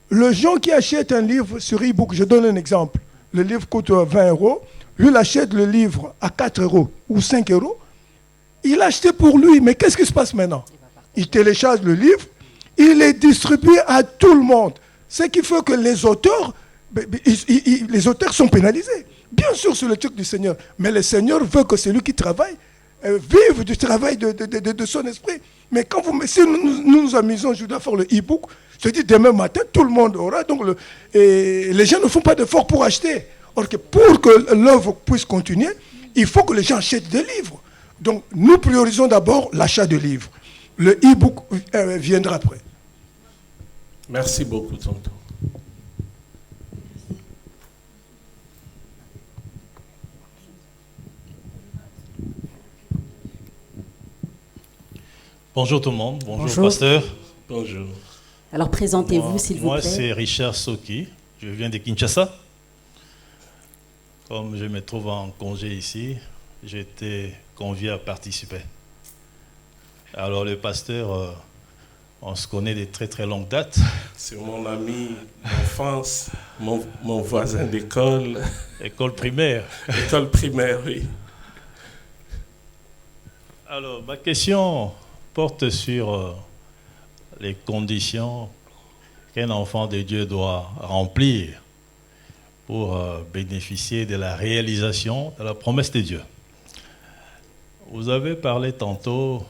le gens qui achète un livre sur e-book, je donne un exemple. Le livre coûte 20 €. Lui, il achète le livre à 4 € ou 5 €. Il l'a acheté pour lui, mais qu'est-ce qui se passe maintenant? Il télécharge le livre, il est distribué à tout le monde. Ce qui fait que les auteurs sont pénalisés. Bien sûr, c'est le truc du Seigneur. Mais le Seigneur veut que celui qui travaille vive du travail de son esprit. Mais quand si nous nous amusons, je dois faire le e-book, je dis demain matin, tout le monde aura. Donc et les gens ne font pas d'efforts pour acheter. Or que pour que l'œuvre puisse continuer, il faut que les gens achètent des livres. Donc nous priorisons d'abord l'achat de livres. Le e-book viendra après. Merci beaucoup, tonton. Bonjour tout le monde, bonjour pasteur. Bonjour. Alors présentez-vous s'il vous plaît. Moi c'est Richard Soki, je viens de Kinshasa. Comme je me trouve en congé ici, j'ai été convié à participer. Alors le pasteur, on se connaît de très très longue date. C'est mon ami d'enfance, mon voisin d'école. École primaire. École primaire, oui. Alors ma question porte sur les conditions qu'un enfant de Dieu doit remplir pour bénéficier de la réalisation de la promesse de Dieu. Vous avez parlé tantôt,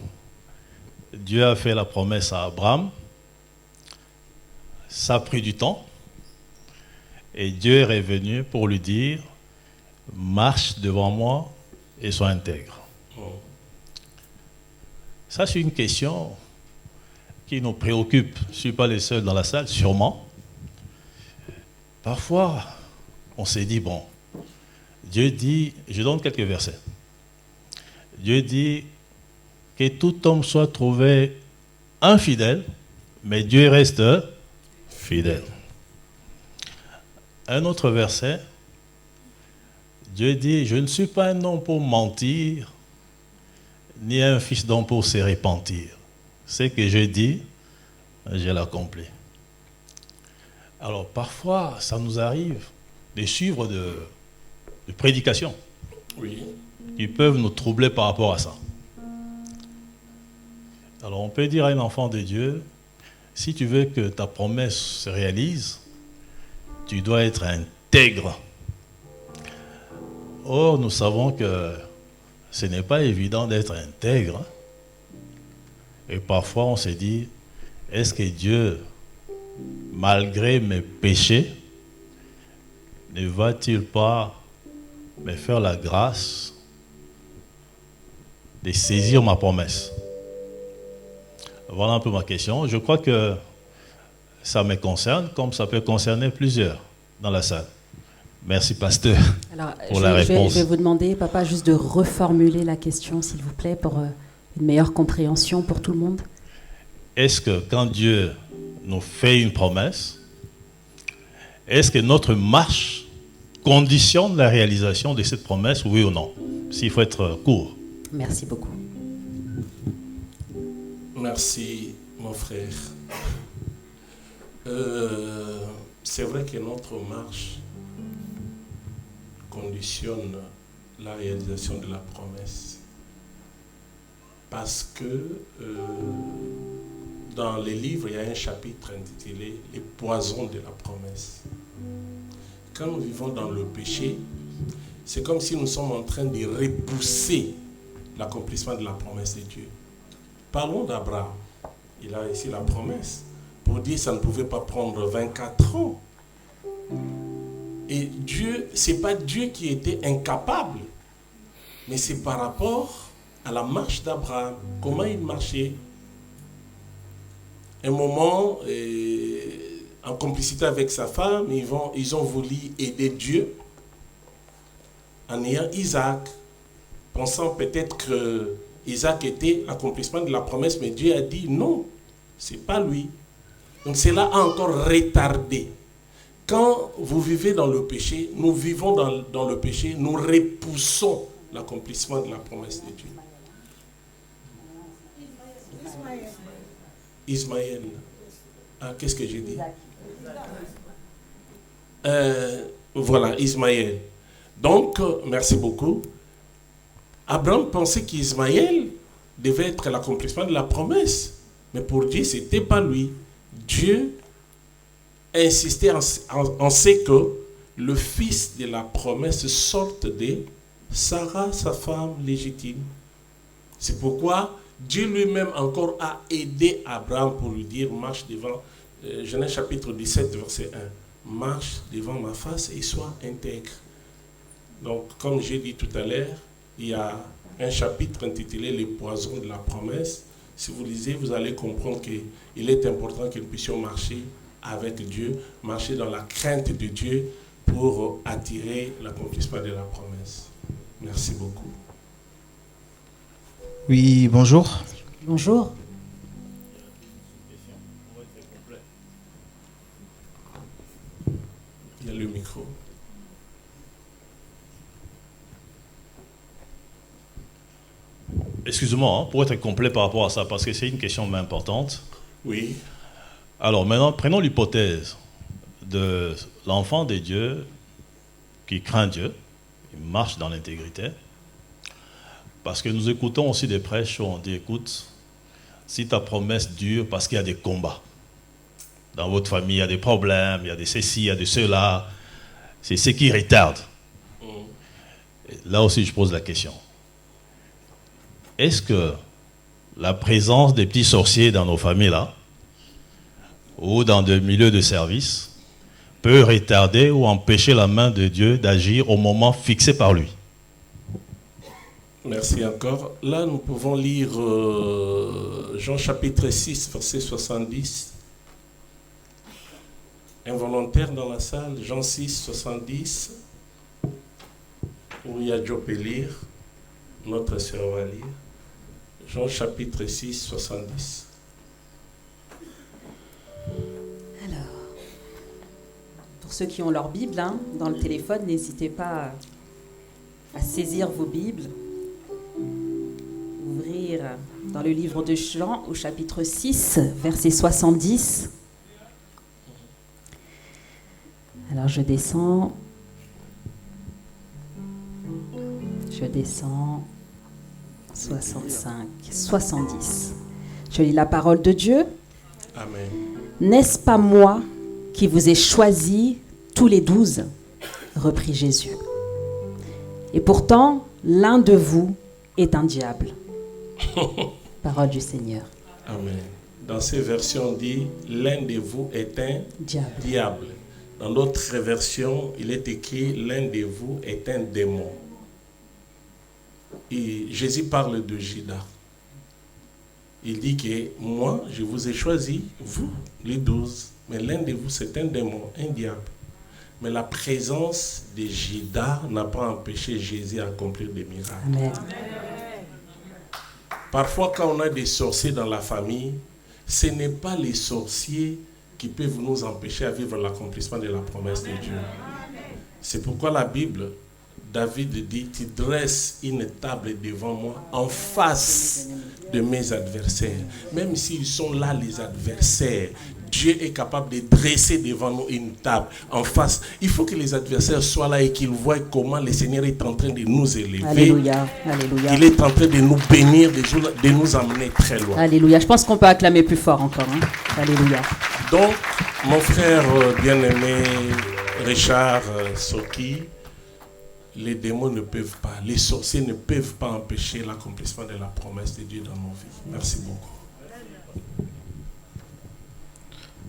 Dieu a fait la promesse à Abraham, ça a pris du temps, et Dieu est revenu pour lui dire, marche devant moi et soit intègre. Ça, c'est une question qui nous préoccupe. Je ne suis pas les seuls dans la salle, sûrement. Parfois, on s'est dit, bon, Dieu dit, je donne quelques versets. Dieu dit que tout homme soit trouvé infidèle, mais Dieu reste fidèle. Un autre verset, Dieu dit, je ne suis pas un homme pour mentir, ni un fils d'homme pour se repentir. Ce que je dis, je l'accomplis. Alors parfois, ça nous arrive de suivre de prédications qui peuvent nous troubler par rapport à ça. Alors on peut dire à un enfant de Dieu, si tu veux que ta promesse se réalise, tu dois être intègre. Or, nous savons que ce n'est pas évident d'être intègre. Et parfois, on se dit, est-ce que Dieu, malgré mes péchés, ne va-t-il pas me faire la grâce de saisir ma promesse? Voilà un peu ma question. Je crois que ça me concerne, comme ça peut concerner plusieurs dans la salle. Merci, pasteur, pour la réponse. Je vais vous demander, papa, juste de reformuler la question, s'il vous plaît, pour une meilleure compréhension pour tout le monde. Est-ce que quand Dieu nous fait une promesse, est-ce que notre marche conditionne la réalisation de cette promesse, oui ou non? S'il faut être court. Merci beaucoup. Merci, mon frère. C'est vrai que notre marche conditionne la réalisation de la promesse. Parce que dans les livres, il y a un chapitre intitulé « Les poisons de la promesse ». Quand nous vivons dans le péché, c'est comme si nous sommes en train de repousser l'accomplissement de la promesse de Dieu. Parlons d'Abraham. Il a ici la promesse. Pour dire que ça ne pouvait pas prendre 24 ans. Et Dieu, ce n'est pas Dieu qui était incapable, mais c'est par rapport à la marche d'Abraham. Comment il marchait? Un moment, en complicité avec sa femme, ils ont voulu aider Dieu en ayant Isaac, pensant peut-être que Isaac était l'accomplissement de la promesse, mais Dieu a dit non, ce n'est pas lui. Donc cela a encore retardé. Quand vous vivez dans le péché, nous vivons dans le péché, nous repoussons l'accomplissement de la promesse de Dieu. Ismaël. Ah, qu'est-ce que j'ai dit? Voilà, Ismaël. Donc, merci beaucoup. Abraham pensait qu'Ismaël devait être l'accomplissement de la promesse. Mais pour Dieu, ce n'était pas lui. Dieu insistait en ce que le fils de la promesse sorte de Sarah, sa femme légitime. C'est pourquoi Dieu lui-même encore a aidé Abraham pour lui dire, marche devant, Genèse chapitre 17, verset 1, marche devant ma face et sois intègre. Donc, comme j'ai dit tout à l'heure, il y a un chapitre intitulé Les poisons de la promesse. Si vous lisez, vous allez comprendre qu'il est important que nous puissions marcher avec Dieu, marcher dans la crainte de Dieu pour attirer l'accomplissement de la promesse. Merci beaucoup. Oui, bonjour. Bonjour. Il y a le micro. Excusez-moi, pour être complet par rapport à ça, parce que c'est une question importante. Oui. Alors maintenant, prenons l'hypothèse de l'enfant de Dieu qui craint Dieu, qui marche dans l'intégrité. Parce que nous écoutons aussi des prêches où on dit, écoute, si ta promesse dure, parce qu'il y a des combats. Dans votre famille, il y a des problèmes, il y a des ceci, il y a de cela. C'est ce qui retarde. Là aussi, je pose la question. Est-ce que la présence des petits sorciers dans nos familles, là, ou dans des milieux de service, peut retarder ou empêcher la main de Dieu d'agir au moment fixé par lui? Merci encore. Là, nous pouvons lire Jean chapitre 6, verset 70. Involontaire dans la salle, Jean 6, 70. Où Yadjo peut lire. Notre sœur va lire. Jean chapitre 6, 70. Alors, pour ceux qui ont leur Bible dans le téléphone, n'hésitez pas à saisir vos Bibles. Ouvrir dans le livre de Jean au chapitre 6, verset 70. Alors je descends. 65, 70. Je lis la parole de Dieu. Amen. N'est-ce pas moi qui vous ai choisis tous les 12, reprit Jésus. Et pourtant, l'un de vous est un diable. Parole du Seigneur. Amen. Dans ces versions, on dit l'un de vous est un diable. Dans d'autres versions, il est écrit l'un de vous est un démon. Et Jésus parle de Judas. Il dit que moi, je vous ai choisi, vous, les 12, mais l'un de vous, c'est un démon, un diable. Mais la présence de Judas n'a pas empêché Jésus d'accomplir des miracles. Amen. Parfois, quand on a des sorciers dans la famille, ce n'est pas les sorciers qui peuvent nous empêcher à vivre l'accomplissement de la promesse de Dieu. C'est pourquoi la Bible, David dit, tu dresses une table devant moi en face de mes adversaires. Même s'ils sont là, les adversaires, Dieu est capable de dresser devant nous une table en face. Il faut que les adversaires soient là et qu'ils voient comment le Seigneur est en train de nous élever. Alléluia. Alléluia. Il est en train de nous bénir, de nous emmener très loin. Alléluia. Je pense qu'on peut acclamer plus fort encore. Alléluia. Donc, mon frère bien-aimé Richard Soki, les démons ne peuvent pas, les sorciers ne peuvent pas empêcher l'accomplissement de la promesse de Dieu dans nos vies. Merci beaucoup.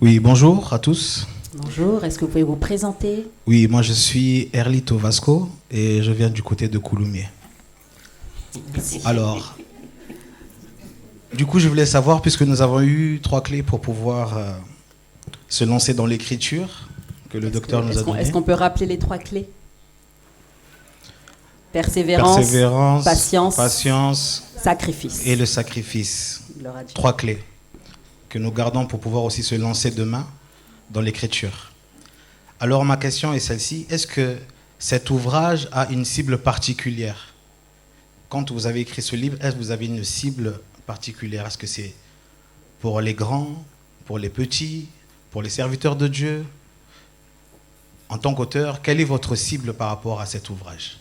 Oui, bonjour à tous. Bonjour, est-ce que vous pouvez vous présenter? Oui, moi je suis Erlito Vasco et je viens du côté de Kouloumié. Alors, du coup je voulais savoir, puisque nous avons eu 3 clés pour pouvoir se lancer dans l'écriture que le docteur nous a donné. Est-ce qu'on peut rappeler les 3 clés? Persévérance, patience, sacrifice. Et le sacrifice. 3 clés que nous gardons pour pouvoir aussi se lancer demain dans l'écriture. Alors ma question est celle-ci, est-ce que cet ouvrage a une cible particulière? Quand vous avez écrit ce livre, est-ce que vous avez une cible particulière? Est-ce que c'est pour les grands, pour les petits, pour les serviteurs de Dieu? En tant qu'auteur, quelle est votre cible par rapport à cet ouvrage?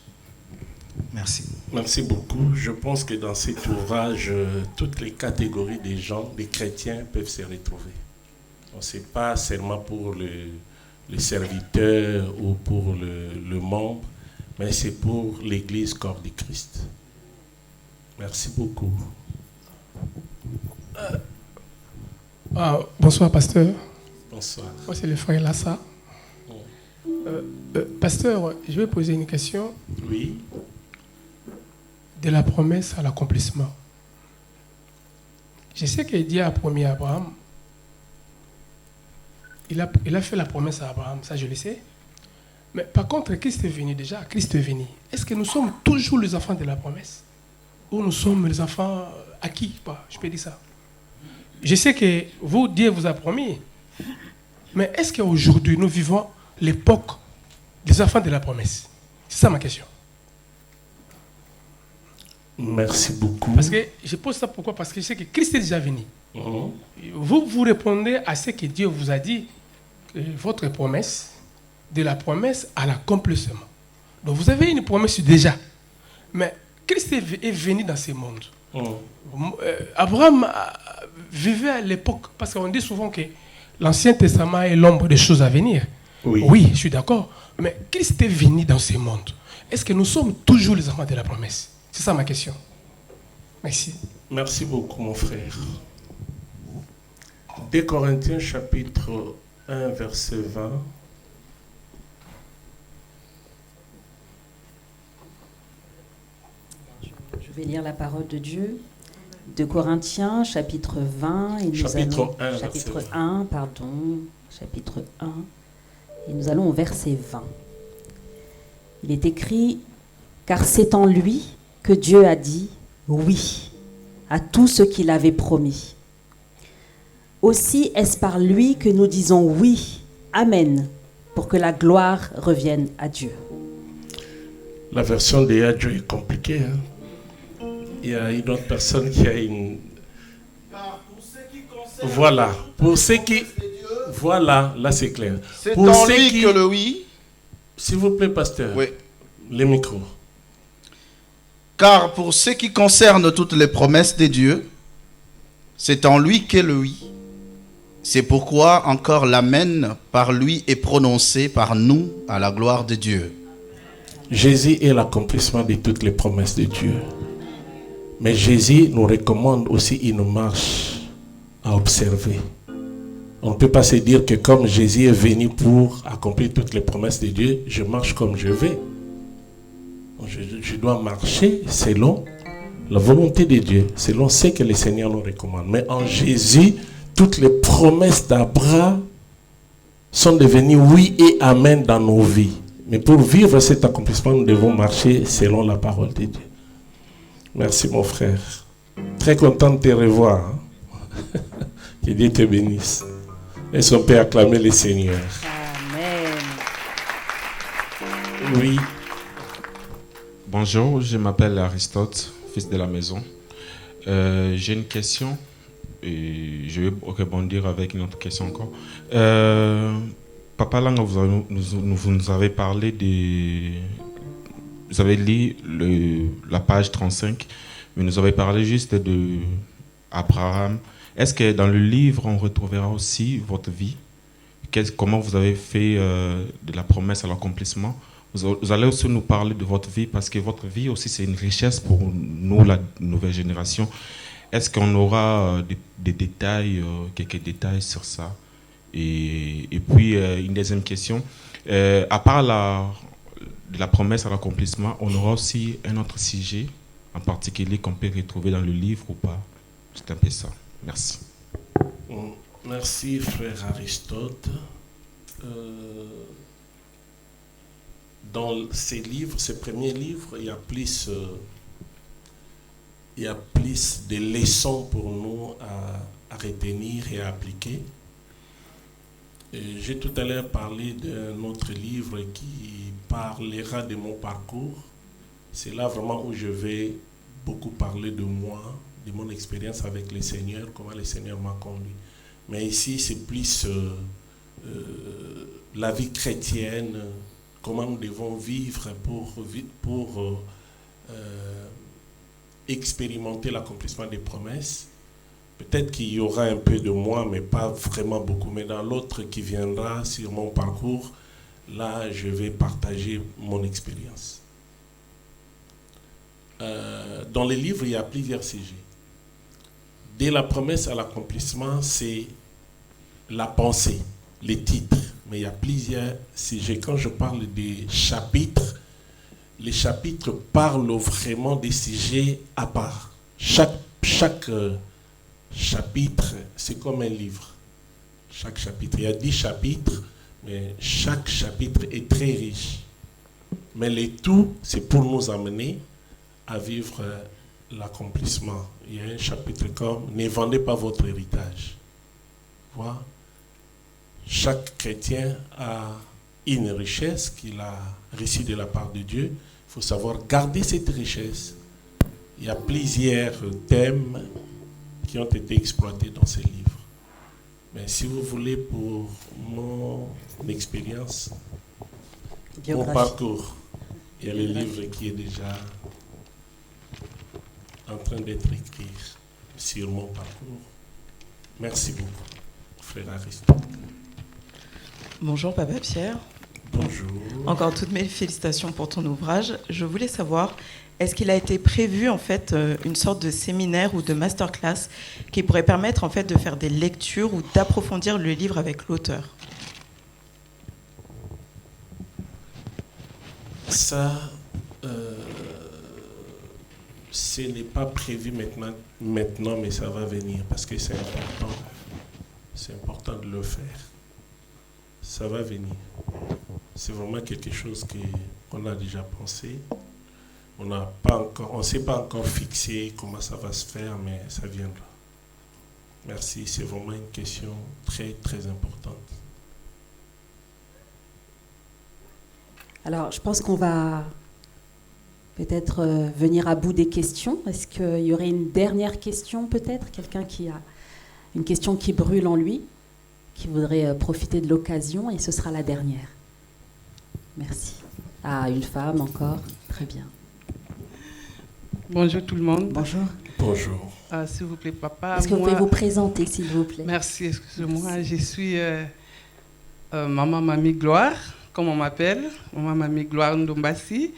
Merci. Merci beaucoup. Je pense que dans cet ouvrage, toutes les catégories des gens, des chrétiens, peuvent se retrouver. Ce n'est pas seulement pour le serviteur ou pour le membre, mais c'est pour l'Église corps du Christ. Merci beaucoup. Bonsoir, pasteur. Bonsoir. Moi, c'est le frère Lassa. Pasteur, je vais poser une question. Oui. De la promesse à l'accomplissement. Je sais que Dieu a promis à Abraham. Il a fait la promesse à Abraham, ça je le sais. Mais par contre, Christ est venu déjà. Christ est venu. Est-ce que nous sommes toujours les enfants de la promesse? Ou nous sommes les enfants acquis? Je peux dire ça. Je sais que vous, Dieu vous a promis. Mais est-ce qu'aujourd'hui, nous vivons l'époque des enfants de la promesse? C'est ça ma question. Merci beaucoup. Parce que je pose ça pourquoi? Parce que je sais que Christ est déjà venu. Vous répondez à ce que Dieu vous a dit, votre promesse, de la promesse à l'accomplissement. Donc vous avez une promesse déjà. Mais Christ est venu dans ce monde. Abraham vivait à l'époque, parce qu'on dit souvent que l'Ancien Testament est l'ombre des choses à venir. Oui, je suis d'accord. Mais Christ est venu dans ce monde. Est-ce que nous sommes toujours les enfants de la promesse? C'est ça ma question. Merci. Merci beaucoup, mon frère. 2 Corinthiens chapitre 1, verset 20. Je vais lire la parole de Dieu. De Corinthiens, chapitre 20. Et Chapitre 1. Chapitre 1, pardon. Chapitre 1. Et nous allons au verset 20. Il est écrit « Car c'est en lui que Dieu a dit « oui » à tout ce qu'il avait promis. Aussi est-ce par lui que nous disons « oui » Amen, pour que la gloire revienne à Dieu. La version de Dieu est compliquée. Hein? Il y a une autre personne qui a une... Voilà. Pour ceux qui... Voilà, là c'est clair. C'est pour en ceux lui qui... que le oui... S'il vous plaît, pasteur. Oui. Les micros. Car pour ce qui concerne toutes les promesses de Dieu, c'est en lui qu'est le oui. C'est pourquoi encore l'amen par lui est prononcé par nous à la gloire de Dieu. Jésus est l'accomplissement de toutes les promesses de Dieu. Mais Jésus nous recommande aussi une marche à observer. On ne peut pas se dire que comme Jésus est venu pour accomplir toutes les promesses de Dieu, je marche comme je vais. Je dois marcher selon la volonté de Dieu, selon ce que le Seigneur nous recommande. Mais en Jésus, toutes les promesses d'Abraham sont devenues oui et amen dans nos vies. Mais pour vivre cet accomplissement, nous devons marcher selon la parole de Dieu. Merci mon frère. Très content de te revoir. Hein? Que Dieu te bénisse. Est-ce qu'on peut acclamer le Seigneur? Amen. Oui. Bonjour, je m'appelle Aristote, fils de la maison. J'ai une question et je vais rebondir avec une autre question encore. Papa Langa, vous nous avez parlé de... Vous avez lu la page 35, mais nous avez parlé juste de Abraham. Est-ce que dans le livre, on retrouvera aussi votre vie? Comment vous avez fait de la promesse à l'accomplissement? Vous allez aussi nous parler de votre vie, parce que votre vie aussi, c'est une richesse pour nous, la nouvelle génération. Est-ce qu'on aura des détails, quelques détails sur ça? Et puis, une deuxième question. À part la promesse à l'accomplissement, on aura aussi un autre sujet en particulier qu'on peut retrouver dans le livre ou pas? C'est un peu ça. Merci. Merci, frère Aristote. Dans ces livres, ces premiers livres, il y a plus de leçons pour nous à retenir et à appliquer. J'ai tout à l'heure parlé d'un autre livre qui parlera de mon parcours. C'est là vraiment où je vais beaucoup parler de moi, de mon expérience avec le Seigneur, comment le Seigneur m'a conduit. Mais ici, c'est plus la vie chrétienne, comment nous devons vivre pour expérimenter l'accomplissement des promesses. Peut-être qu'il y aura un peu de moi, mais pas vraiment beaucoup. Mais dans l'autre qui viendra sur mon parcours, là, je vais partager mon expérience. Dans les livres, il y a plusieurs sujets. Dès la promesse à l'accomplissement, c'est la pensée, les titres. Mais il y a plusieurs sujets. Quand je parle des chapitres, les chapitres parlent vraiment des sujets à part. Chaque chapitre, c'est comme un livre. Chaque chapitre, il y a 10 chapitres, mais chaque chapitre est très riche. Mais le tout, c'est pour nous amener à vivre l'accomplissement. Il y a un chapitre comme « Ne vendez pas votre héritage ». Voilà. Chaque chrétien a une richesse qu'il a reçue de la part de Dieu. Il faut savoir garder cette richesse. Il y a plusieurs thèmes qui ont été exploités dans ces livres. Mais si vous voulez, pour mon expérience, mon parcours, il y a le livre qui est déjà en train d'être écrit sur mon parcours. Merci beaucoup, frère Aristote. Bonjour Papa Pierre. Bonjour. Encore toutes mes félicitations pour ton ouvrage. Je voulais savoir, est-ce qu'il a été prévu en fait une sorte de séminaire ou de masterclass qui pourrait permettre en fait de faire des lectures ou d'approfondir le livre avec l'auteur? Ça, ce ce n'est pas prévu maintenant, mais ça va venir parce que c'est important. C'est important de le faire. Ça va venir. C'est vraiment quelque chose qu'on a déjà pensé. On ne s'est pas encore fixé comment ça va se faire, mais ça viendra. Merci, c'est vraiment une question très, très importante. Alors, je pense qu'on va peut-être venir à bout des questions. Est-ce qu'il y aurait une dernière question peut-être? Quelqu'un qui a une question qui brûle en lui, qui voudrait profiter de l'occasion, et ce sera la dernière. Merci. Ah, une femme encore. Très bien. Bonjour tout le monde. Bonjour. Bonjour. S'il vous plaît, papa. Est-ce que vous pouvez vous présenter, s'il vous plaît? Merci, excusez-moi. Je suis Maman Mamie Gloire, comme on m'appelle. Maman Mamie Gloire Ndombassi.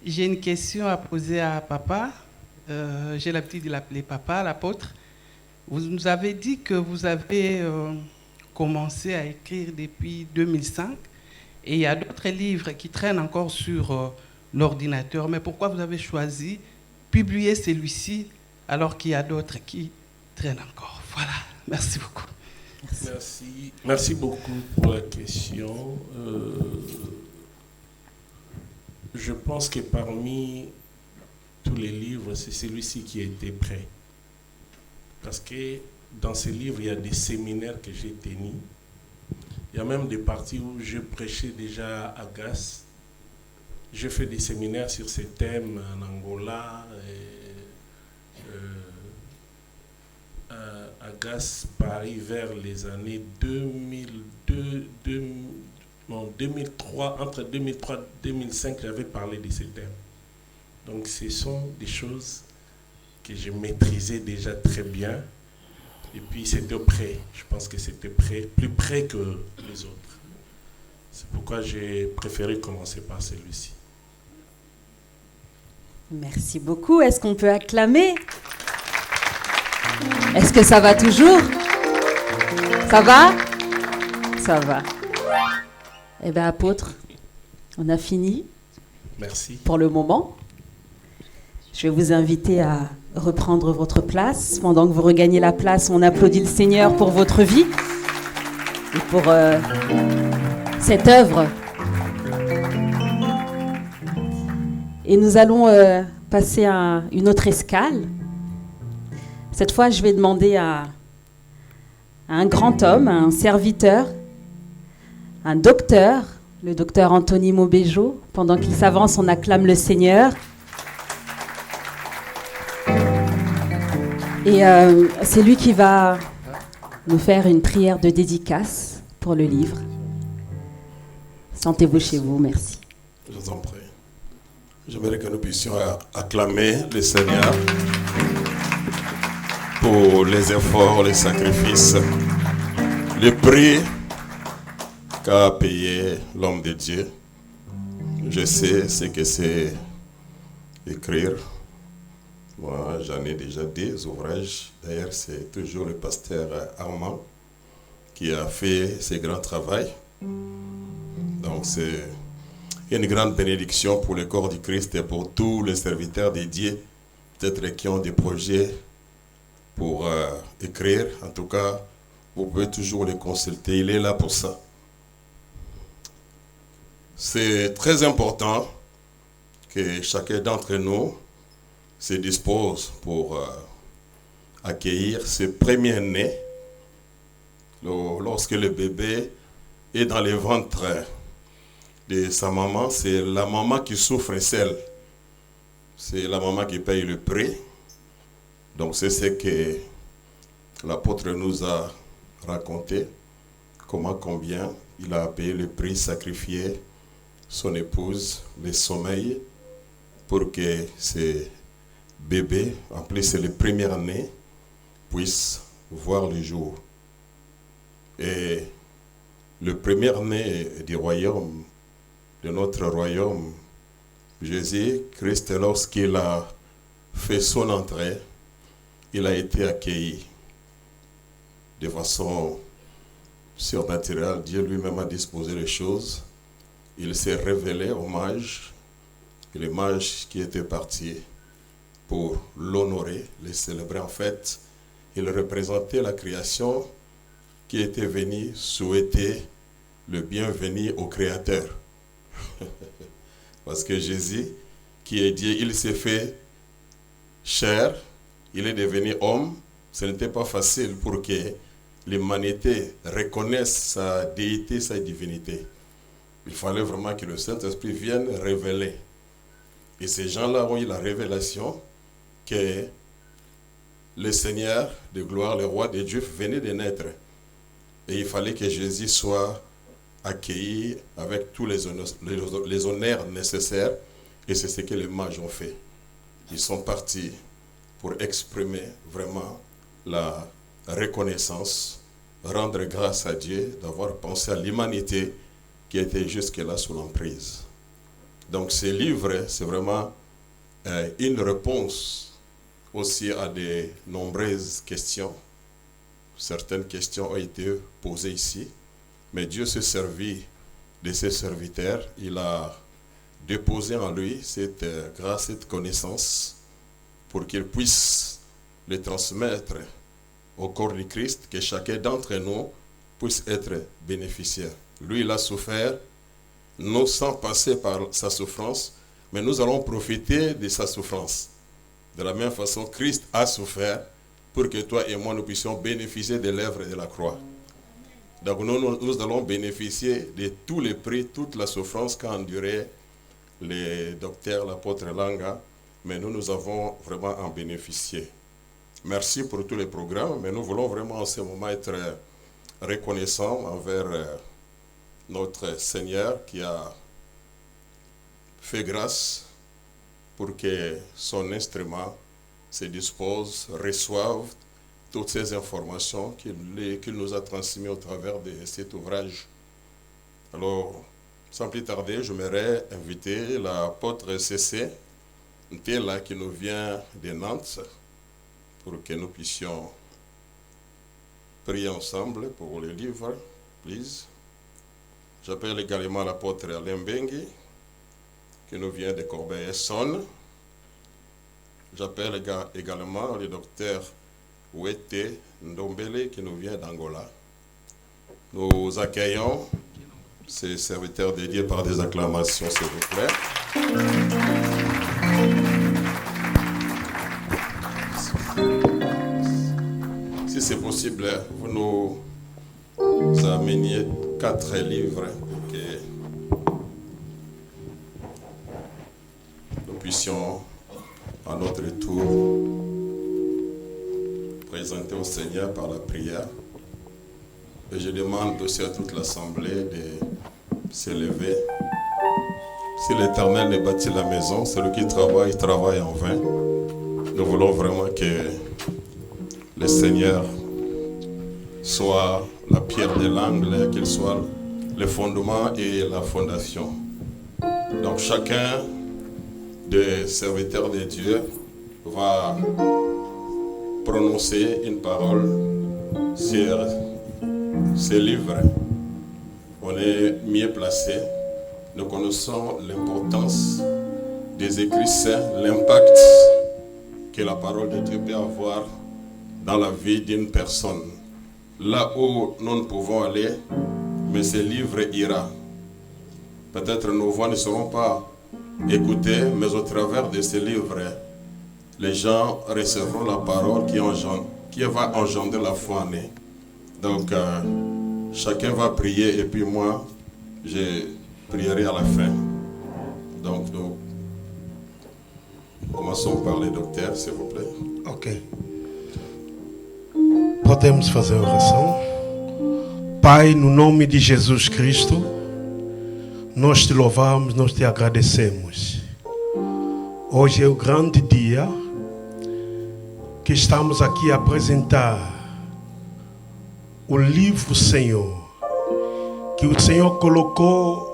J'ai une question à poser à papa. J'ai l'habitude de l'appeler papa, l'apôtre. Vous nous avez dit que vous avez commencé à écrire depuis 2005. Et il y a d'autres livres qui traînent encore sur l'ordinateur. Mais pourquoi vous avez choisi publier celui-ci alors qu'il y a d'autres qui traînent encore? Voilà, merci beaucoup. Merci beaucoup pour la question. Je pense que parmi tous les livres, c'est celui-ci qui a été prêt. Parce que dans ce livre, il y a des séminaires que j'ai tenus. Il y a même des parties où je prêchais déjà à Gas. J'ai fait des séminaires sur ces thèmes en Angola, à Gas, Paris, vers les années 2003, entre 2003 et 2005, j'avais parlé de ces thèmes. Donc ce sont des choses que je maîtrisais déjà très bien. Et puis c'était prêt, je pense que c'était prêt, plus près que les autres. C'est pourquoi j'ai préféré commencer par celui-ci. Merci beaucoup. Est-ce qu'on peut acclamer? Est-ce que ça va toujours? Ça va? Ça va. Eh bien, apôtre, on a fini. Merci. Pour le moment. Je vais vous inviter à reprendre votre place. Pendant que vous regagnez la place, on applaudit le Seigneur pour votre vie et pour cette œuvre. Et nous allons passer à une autre escale. Cette fois, je vais demander à un grand homme, un serviteur, un docteur, le docteur Anthony Mobéjo. Pendant qu'il s'avance, on acclame le Seigneur. Et c'est lui qui va nous faire une prière de dédicace pour le livre. Sentez-vous chez vous, merci. Je vous en prie. J'aimerais que nous puissions acclamer le Seigneur pour les efforts, les sacrifices, le prix qu'a payé l'homme de Dieu. Je sais ce que c'est écrire. Moi, j'en ai déjà des ouvrages. D'ailleurs, c'est toujours le pasteur Armand qui a fait ce grand travail. Donc, c'est une grande bénédiction pour le corps du Christ et pour tous les serviteurs dédiés, peut-être qui ont des projets pour écrire. En tout cas, vous pouvez toujours les consulter. Il est là pour ça. C'est très important que chacun d'entre nous se dispose pour accueillir ce premier-né lorsque le bébé est dans le ventre de sa maman. C'est la maman qui souffre seule. C'est la maman qui paye le prix. Donc c'est ce que l'apôtre nous a raconté, combien il a payé le prix, sacrifié son épouse, le sommeil, pour que ces bébés, en plus c'est le premier-né, puissent voir le jour. Et le premier-né du royaume, de notre royaume, Jésus-Christ, lorsqu'il a fait son entrée, il a été accueilli de façon surnaturelle. Dieu lui-même a disposé les choses. Il s'est révélé au mage, et le mage qui était parti pour l'honorer, le célébrer. En fait, il représentait la création qui était venue souhaiter le bienvenu au Créateur. Parce que Jésus, qui est Dieu, il s'est fait chair, il est devenu homme. Ce n'était pas facile pour que l'humanité reconnaisse sa déité, sa divinité. Il fallait vraiment que le Saint-Esprit vienne révéler. Et ces gens-là ont eu la révélation que le Seigneur de gloire, le roi des Juifs, venait de naître. Et il fallait que Jésus soit accueilli avec tous les honneurs nécessaires. Et c'est ce que les mages ont fait. Ils sont partis pour exprimer vraiment la reconnaissance, rendre grâce à Dieu d'avoir pensé à l'humanité qui était jusque-là sous l'emprise. Donc ce livre, c'est vraiment une réponse aussi à de nombreuses questions. Certaines questions ont été posées ici, mais Dieu s'est servi de ses serviteurs. Il a déposé en lui cette grâce, cette connaissance, pour qu'il puisse les transmettre au corps du Christ, que chacun d'entre nous puisse être bénéficiaire. Lui, il a souffert, non sans passer par sa souffrance, mais nous allons profiter de sa souffrance. De la même façon, Christ a souffert pour que toi et moi, nous puissions bénéficier de l'œuvre de la croix. Donc nous allons bénéficier de tous les prix, toute la souffrance qu'a enduré les docteurs, l'apôtre Langa, mais nous avons vraiment en bénéficié. Merci pour tous les programmes, mais nous voulons vraiment en ce moment être reconnaissants envers notre Seigneur qui a fait grâce pour que son instrument se dispose, reçoive toutes ces informations qu'il nous a transmises au travers de cet ouvrage. Alors, sans plus tarder, je m'aimerais inviter l'apôtre CC Ntela qui nous vient de Nantes pour que nous puissions prier ensemble pour le livre, please. J'appelle également l'apôtre Alain Bengi qui nous vient de Corbeil-Essonne. J'appelle également le docteur Wete Ndombele qui nous vient d'Angola. Nous accueillons ces serviteurs dédiés par des acclamations, s'il vous plaît. Si c'est possible, vous nous ameniez 4 livres pour que nous puissions à notre tour présenter au Seigneur par la prière. Et je demande aussi à toute l'Assemblée de s'élever. Si l'Éternel ne bâtit la maison, celui qui travaille, travaille en vain. Nous voulons vraiment que le Seigneur soit la pierre de l'angle, qu'il soit le fondement et la fondation. Donc chacun des serviteurs de Dieu va prononcer une parole sur ce livre. On est mieux placé. Nous connaissons l'importance des écrits saints, l'impact que la parole de Dieu peut avoir dans la vie d'une personne. Là où nous ne pouvons aller, mais ce livre ira. Peut-être nos voix ne seront pas écoutées, mais au travers de ce livre, les gens recevront la parole qui va engendrer la foi en eux. Donc, chacun va prier et puis moi, je prierai à la fin. Donc, nous commençons par les docteurs, s'il vous plaît. Ok. Podemos fazer a oração? Pai, no nome de Jesus Cristo, nós te louvamos, nós te agradecemos. Hoje é o grande dia que estamos aqui a apresentar o livro, Senhor, que o Senhor colocou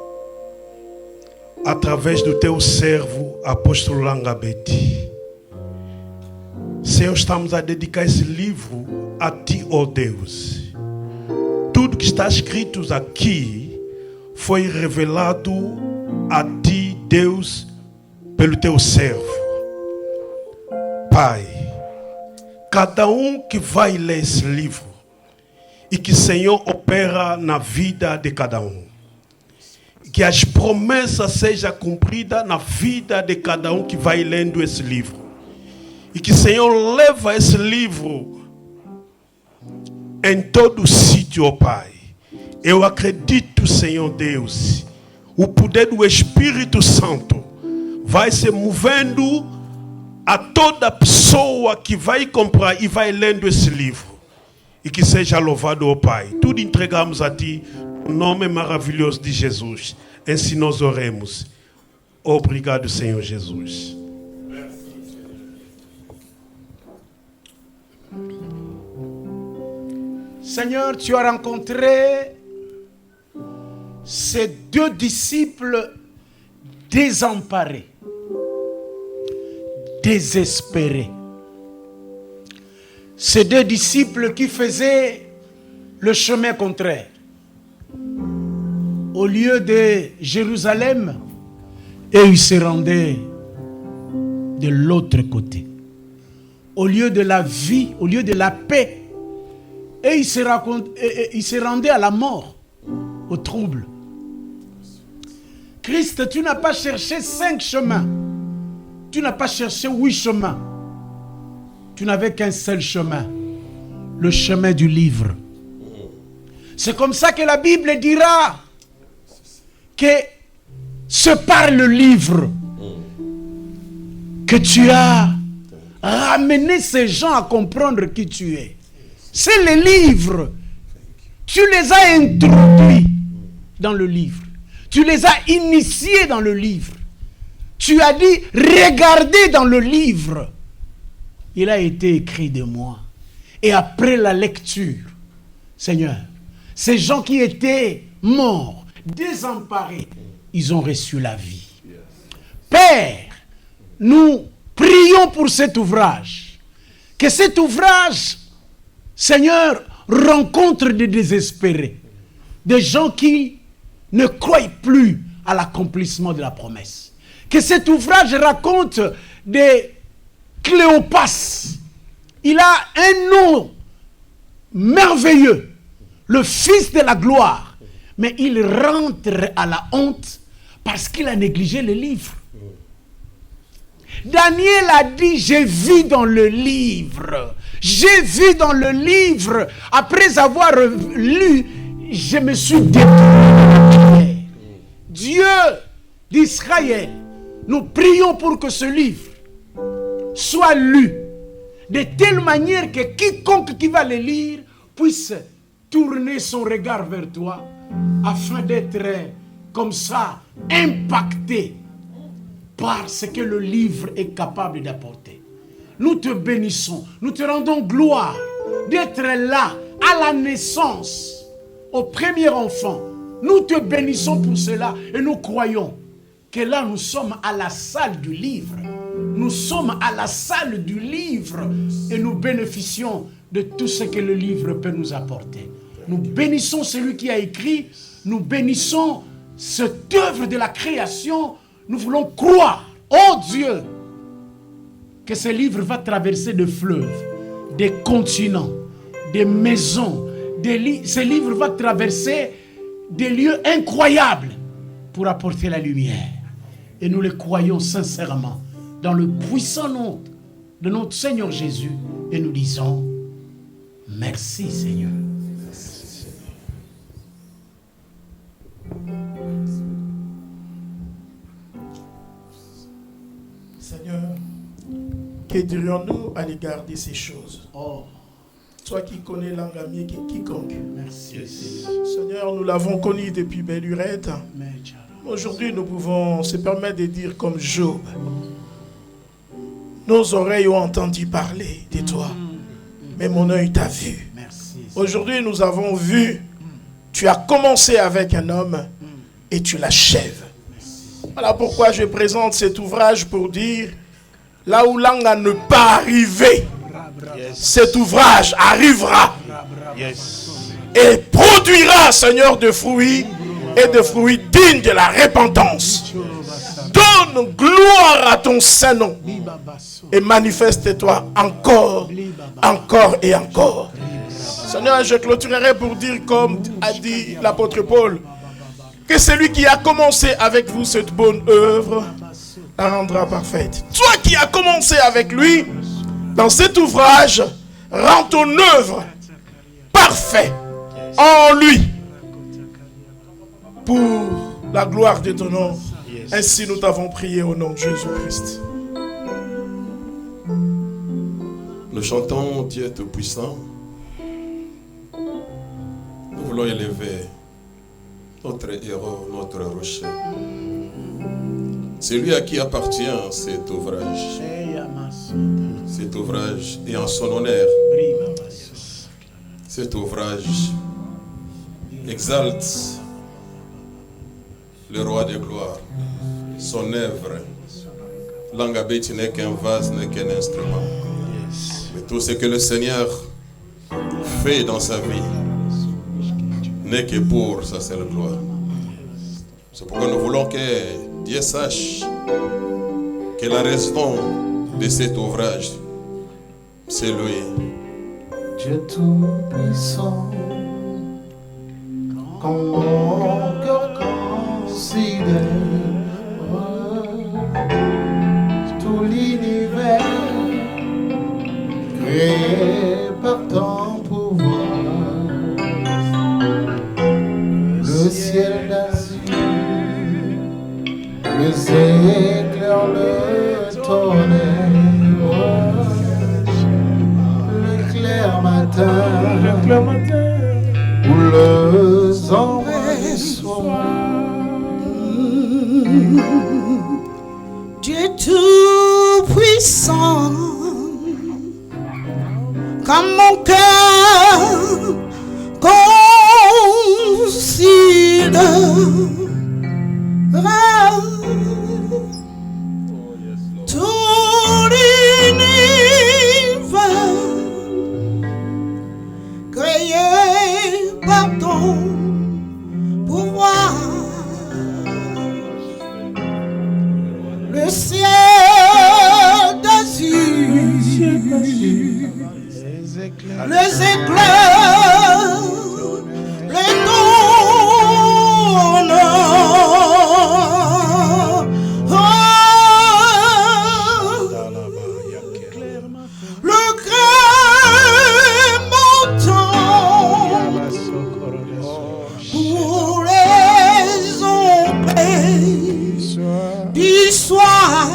através do teu servo, apóstolo Langabete. Senhor, estamos a dedicar esse livro a Ti, ó Deus. Tudo que está escrito aqui foi revelado a Ti, Deus, pelo Teu servo. Pai, cada que vai ler esse livro e que o Senhor opera na vida de cada que as promessas sejam cumpridas na vida de cada que vai lendo esse livro. E que o Senhor leva esse livro em todo sítio, ó Pai. Eu acredito, Senhor Deus, o poder do Espírito Santo vai se movendo a toda pessoa que vai comprar e vai lendo esse livro. E que seja louvado, ó Pai. Tudo entregamos a Ti, no nome maravilhoso de Jesus. Assim nós oremos. Obrigado, Senhor Jesus. Seigneur, tu as rencontré ces deux disciples désemparés, désespérés. Ces deux disciples qui faisaient le chemin contraire. Au lieu de Jérusalem, et ils se rendaient de l'autre côté. Au lieu de la vie, au lieu de la paix, et ils se rendaient à la mort, au trouble. Christ, tu n'as pas cherché 5 chemins. Tu n'as pas cherché 8 chemins. Tu n'avais qu'un seul chemin. Le chemin du livre. C'est comme ça que la Bible dira que c'est par le livre que tu as ramené ces gens à comprendre qui tu es. C'est les livres. Tu les as introduits dans le livre. Tu les as initiés dans le livre. Tu as dit, regardez dans le livre. Il a été écrit de moi. Et après la lecture, Seigneur, ces gens qui étaient morts, désemparés, ils ont reçu la vie. Père, nous prions pour cet ouvrage. Que cet ouvrage, Seigneur, rencontre des désespérés. Des gens qui ne croient plus à l'accomplissement de la promesse. Que cet ouvrage raconte des Cléopas. Il a un nom merveilleux, le fils de la gloire. Mais il rentre à la honte parce qu'il a négligé le livre. Daniel a dit, j'ai vu dans le livre. J'ai vu dans le livre. Après avoir lu, je me suis détourné. Dieu d'Israël, nous prions pour que ce livre soit lu de telle manière que quiconque qui va le lire puisse tourner son regard vers toi afin d'être comme ça impacté par ce que le livre est capable d'apporter. Nous te bénissons, nous te rendons gloire d'être là à la naissance, au premier enfant. Nous te bénissons pour cela et nous croyons que là nous sommes à la salle du livre. Nous sommes à la salle du livre et nous bénéficions de tout ce que le livre peut nous apporter. Nous bénissons celui qui a écrit, nous bénissons cette œuvre de la création. Nous voulons croire, oh Dieu, que ce livre va traverser des fleuves, des continents, des maisons. Ce livre va traverser des lieux incroyables pour apporter la lumière. Et nous le croyons sincèrement dans le puissant nom de notre Seigneur Jésus. Et nous disons, merci Seigneur. Seigneur, que dirions-nous à l'égard de ces choses? Oh. Toi qui connais l'engagement quiconque. Merci. Seigneur, nous l'avons connu depuis belle lurette. Aujourd'hui, nous pouvons se permettre de dire comme Job. Nos oreilles ont entendu parler de toi, mais mon œil t'a vu. Aujourd'hui, nous avons vu, tu as commencé avec un homme et tu l'achèves. Voilà pourquoi je présente cet ouvrage pour dire, là où Langa ne peut arriver, cet ouvrage arrivera et produira, Seigneur, de fruits et de fruits dignes de la repentance. Donne gloire à ton Saint-Nom. Et manifeste-toi encore, encore et encore. Seigneur, je clôturerai pour dire, comme a dit l'apôtre Paul, que celui qui a commencé avec vous cette bonne œuvre la rendra parfaite. Toi qui as commencé avec lui, dans cet ouvrage, rends ton œuvre parfaite en lui, pour la gloire de ton nom. Ainsi nous t'avons prié au nom de Jésus-Christ. Nous chantons Dieu Tout-Puissant. Nous voulons élever notre héros, notre rocher. C'est lui à qui appartient cet ouvrage. Cet ouvrage est en son honneur. Cet ouvrage exalte le roi de gloire, son œuvre. L'Angabéti n'est qu'un vase, n'est qu'un instrument. Mais tout ce que le Seigneur fait dans sa vie n'est que pour sa seule gloire. C'est pourquoi nous voulons que Dieu sache que la raison de cet ouvrage, c'est lui. Dieu Tout-Puissant, quand mon cœur considère tout l'univers créé par ton pouvoir, le ciel d'azur, les éclairs, le tonnerre, l'éclair matin, où le sombre soir. Dieu Tout-Puissant, comme mon cœur considère tout l'univers créé par ton pouvoir, le ciel d'azur, les éclairs, les tonnerres, le crémentant pour les ombres du soir.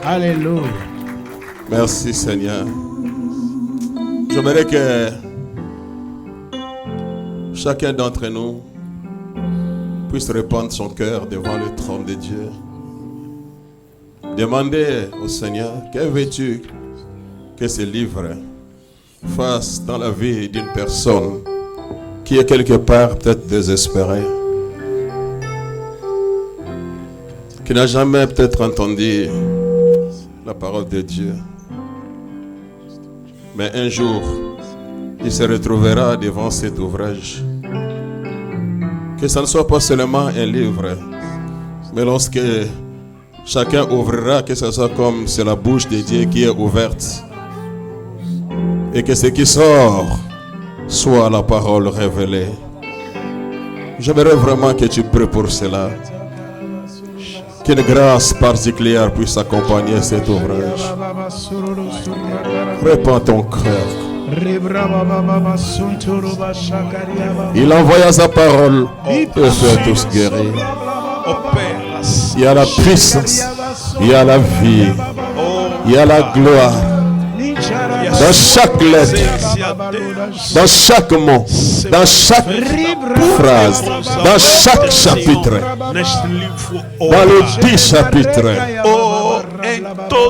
Alléluia. Merci Seigneur. J'aimerais que chacun d'entre nous puisse répandre son cœur devant le trône de Dieu. Demandez au Seigneur, que veux-tu que ce livre fasse dans la vie d'une personne qui est quelque part peut-être désespérée, qui n'a jamais peut-être entendu la parole de Dieu. Mais un jour, il se retrouvera devant cet ouvrage. Que ça ne soit pas seulement un livre, mais lorsque chacun ouvrira, que ce soit comme c'est la bouche de Dieu qui est ouverte, et que ce qui sort soit la parole révélée. J'aimerais vraiment que tu pries pour cela. Qu'une grâce particulière puisse accompagner cet ouvrage. Répands ton cœur. Il envoya sa parole et fait tous guérir. Il y a la puissance, il y a la vie, il y a la gloire. Dans chaque lettre, dans chaque mot, dans chaque phrase, dans chaque chapitre, dans les 10 chapitres,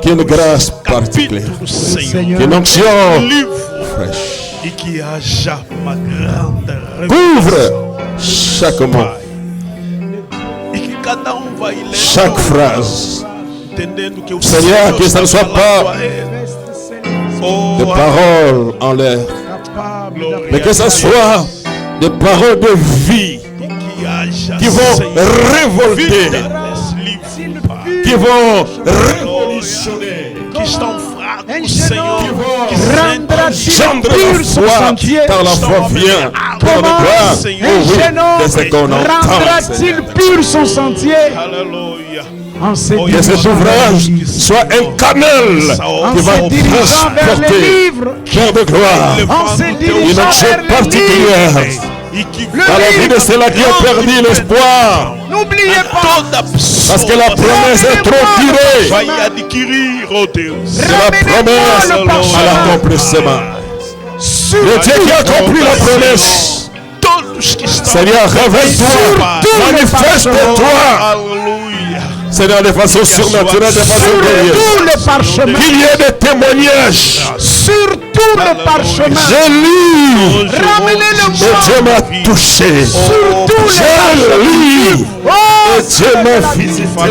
qu'une grâce particulière, qu'une onction fraîche couvre chaque mot, chaque phrase. Seigneur, que ça ne soit pas des paroles en l'air, mais que ce soit des paroles de vie qui vont révolter, qui vont révolutionner, qui rendra la foi, car la foi vient pour le gloire. Oui, c'est ce qu'on entend. Rendra-t-il pur son sentier? Que cet ouvrage soit un canal qui va transporter plein de gloire, une action particulière dans la vie de ceux-là qui ont perdu l'espoir. N'oubliez pas, parce que la promesse est trop tirée. C'est la promesse à l'accomplissement. Le Dieu qui a accompli la promesse. Seigneur, révèle-toi, manifeste-toi. Seigneur, de façon surnaturelle, de façon glorieuse. Qu'il y ait des témoignages. Sur tout le parchemin. J'ai lu. Et Dieu m'a touché. Sur tout le lu. Et Dieu m'a visité.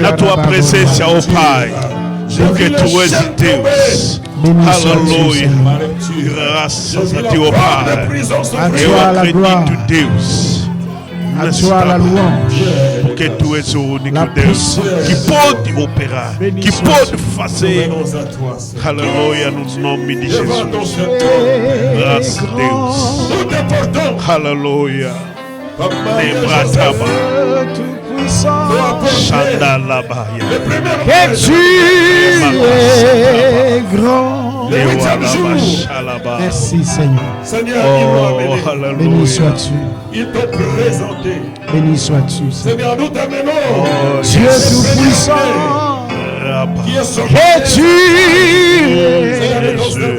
La tua presença, ó Pai, porque Tu és Deus. Aleluia. Graças a Ti, ó Pai. Eu acredito, Deus. A tua louange, porque Tu és o único Deus que pode operar, que pode fazer. Aleluia, no nome de Jesus. Graças a Deus. Aleluia. Lebrataba. Chandalabaya. Que Tu es grand. Merci Seigneur. Oh, béni sois-tu. Il te présenté. Béni sois-tu. Seigneur, nous t'amenons. Dieu Tout-Puissant. Que Tu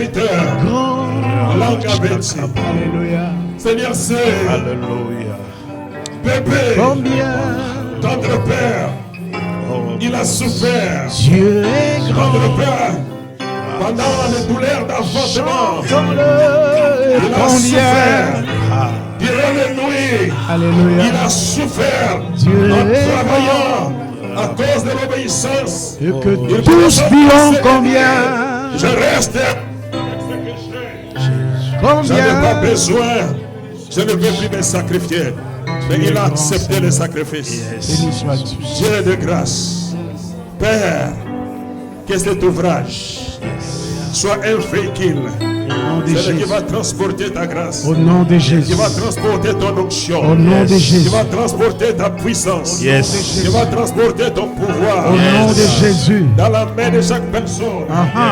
es grand. Alléluia. Seigneur, c'est Alléluia. Bébé, combien notre Père, il a souffert. Dieu est grand. Notre Père, pendant les douleurs d'enfantement, il a combien souffert. Durant les nuits, Alléluia. il a souffert Dieu en est travaillant à cause de l'obéissance. Et que tous diront combien. Je reste. Combien. Je n'ai pas besoin. Je ne veux plus me sacrifier. Mais il a accepté le sacrifice. Dieu de grâce. Père, que cet ouvrage soit un véhicule C'est lui qui va transporter ta grâce. Au nom de Jésus. Qui va transporter ton onction. Au nom de Jésus. Qui va transporter ta puissance. Yes. Qui va transporter ton pouvoir. Au nom de Jésus. Dans la main de chaque personne.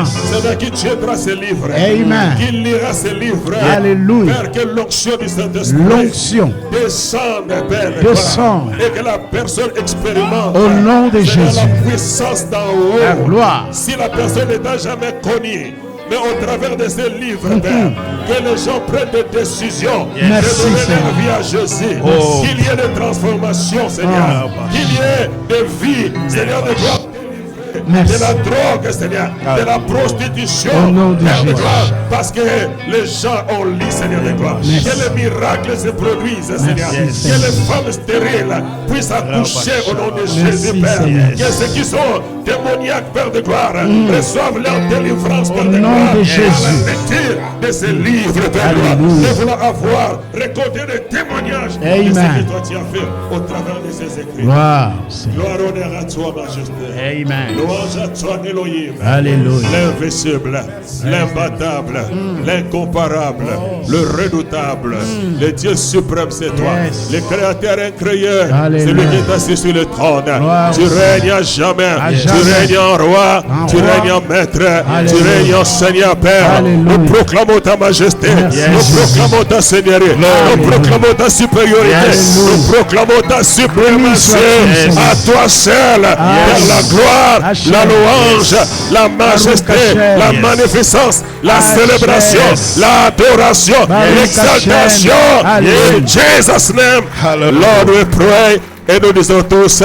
C'est là qui tiendra ses livres. Amen. Qui lira ses livres. Alléluia. Père, que l'onction du Saint-Esprit descende, Père. Descende. Et que la personne expérimente. Au nom de Jésus. La puissance d'en haut. La gloire. Si la personne n'est jamais connue, mais au travers de ces livres, Père, que les gens prennent des décisions de donner leur vie à Jésus. Qu'il y ait des transformations, Seigneur. Qu'il y ait des vies, Seigneur, de gloire. De la drogue, Seigneur, de la prostitution, Père de gloire, parce que les gens ont lu, Seigneur de gloire. Que les miracles se produisent, Seigneur. Que les femmes stériles puissent accoucher au nom de Jésus, Père. Que ceux qui sont démoniaques, Père de gloire, reçoivent leur délivrance, Père de gloire. À la lecture de ces livres, Père de gloire, de vouloir avoir récolté des témoignages de ce que toi tu as fait au travers de ces écrits. Gloire, honneur à toi, majesté. Amen. Louange à toi, Elohim. Alléluia. L'invincible, l'imbattable, l'incomparable, le redoutable, le Dieu suprême, c'est toi. Le créateur incréé, celui qui est assis sur le trône. Tu règnes à jamais. Tu règnes en roi. Tu règnes en maître. Tu règnes en Seigneur, Père. Nous proclamons ta majesté. Nous proclamons ta seigneurie. Nous proclamons ta supériorité. Nous proclamons ta suprématie. À toi seul, pour la gloire, la louange, la majesté, la magnificence, la célébration, l'adoration, l'exaltation. In Jesus' name, Lord, we pray. Et nous disons tous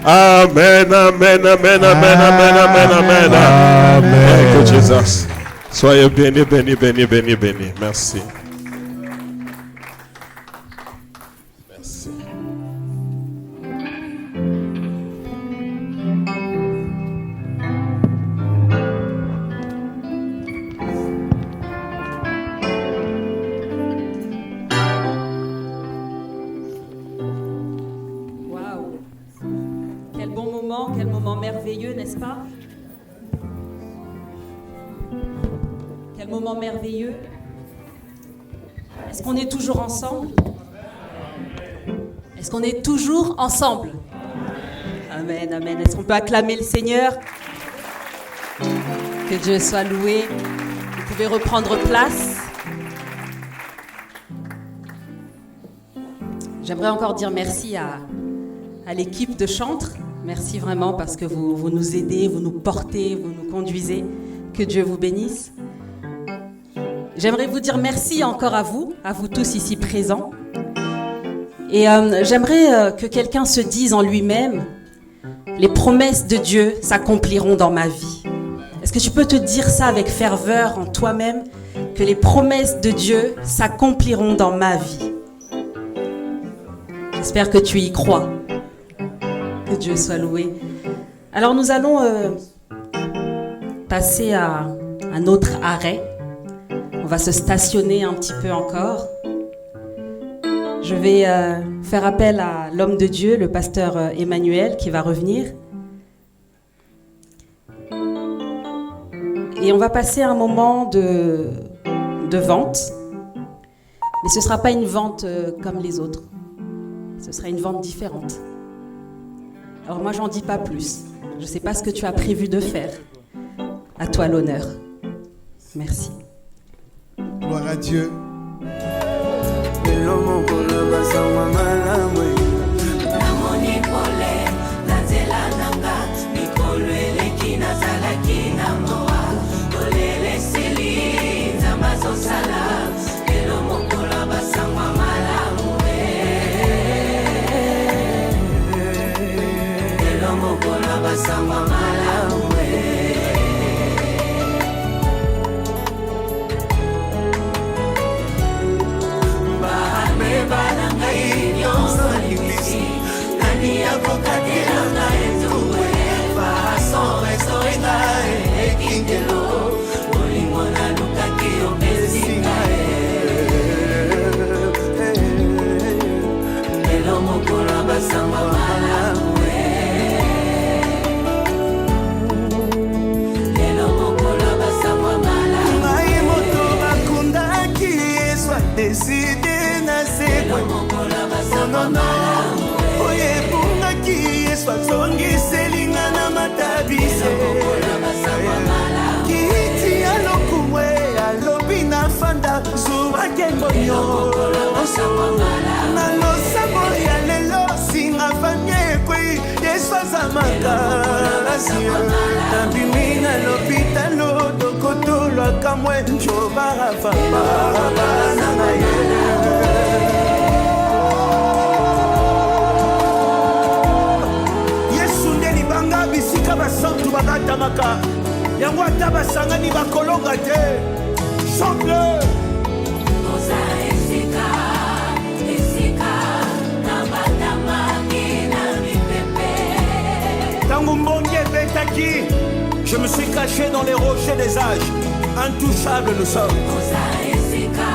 Amen, Amen, Amen, Amen, Amen, Amen, Amen. Amen. Thank you, Jesus. Soyez bénis, bénis, bénis, bénis, bénis. Merci. Merci. Quel moment merveilleux, n'est-ce pas? Quel moment merveilleux. Est-ce qu'on est toujours ensemble? Est-ce qu'on est toujours ensemble? Amen, amen. Est-ce qu'on peut acclamer le Seigneur? Que Dieu soit loué. Vous pouvez reprendre place. J'aimerais encore dire merci à l'équipe de Chantre. Merci vraiment parce que vous nous aidez, vous nous portez, vous nous conduisez. Que Dieu vous bénisse. J'aimerais vous dire merci encore à vous tous ici présents. Et j'aimerais que quelqu'un se dise en lui-même, les promesses de Dieu s'accompliront dans ma vie. Est-ce que tu peux te dire ça avec ferveur en toi-même, que les promesses de Dieu s'accompliront dans ma vie? J'espère que tu y crois. Que Dieu soit loué. Alors nous allons passer à un autre arrêt. On va se stationner un petit peu encore. Je vais faire appel à l'homme de Dieu, le pasteur Emmanuel, qui va revenir. Et on va passer un moment de vente. Mais ce ne sera pas une vente comme les autres. Ce sera une vente différente. Alors moi, j'en dis pas plus. Je ne sais pas ce que tu as prévu de faire. À toi l'honneur. Merci. Gloire à Dieu. Balangai yo na losambo ya lelo singa famie ekwi yesu aza makasi nabimi na lopitalo dokotolwaka mwe njobarafamba na ngaye bisika basantu bakatamaka yango ata basangani bakolonga te chante oza esika na batamaki na mipepe tango mbongi ebetaki je me suis caché dans les rochers des âges intouchable nous sommes oza esika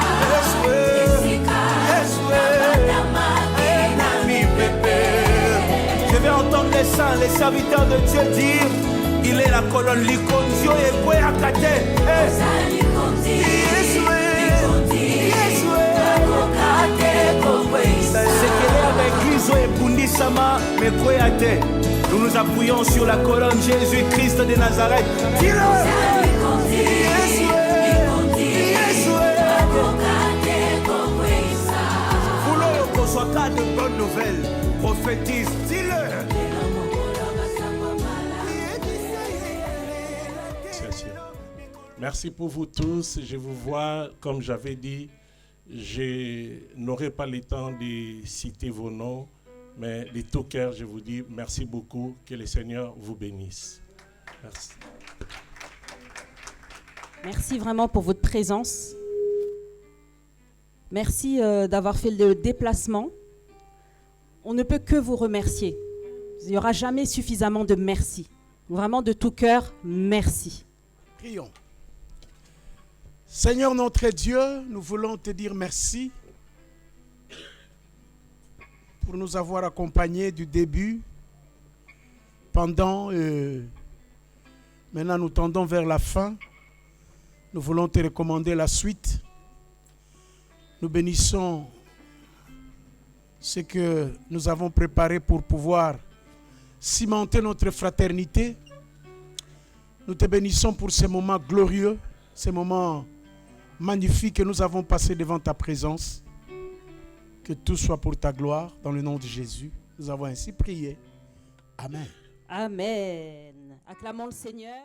na batamaki na mipepe. Je vais entendre les saints, les serviteurs de Dieu dire il est la colonne likondio et quoi à kate. C'est qu'elle est avec l'Iso et Bundisama, mais quoi à te. Nous nous appuyons sur la colonne Jésus-Christ de Nazareth. Dis-le! Voulons qu'on soit cas de bonnes nouvelles. Prophétise, dis-le. Merci pour vous tous. Je vous vois, comme j'avais dit, je n'aurai pas le temps de citer vos noms, mais de tout cœur, je vous dis merci beaucoup. Que le Seigneur vous bénisse. Merci. Merci vraiment pour votre présence. Merci d'avoir fait le déplacement. On ne peut que vous remercier. Il n'y aura jamais suffisamment de merci. Vraiment de tout cœur, merci. Prions. Seigneur notre Dieu, nous voulons te dire merci pour nous avoir accompagnés du début, pendant, maintenant nous tendons vers la fin. Nous voulons te recommander la suite. Nous bénissons ce que nous avons préparé pour pouvoir cimenter notre fraternité. Nous te bénissons pour ces moments glorieux, ces moments magnifiques que nous avons passés devant ta présence. Que tout soit pour ta gloire, dans le nom de Jésus. Nous avons ainsi prié. Amen. Amen. Acclamons le Seigneur.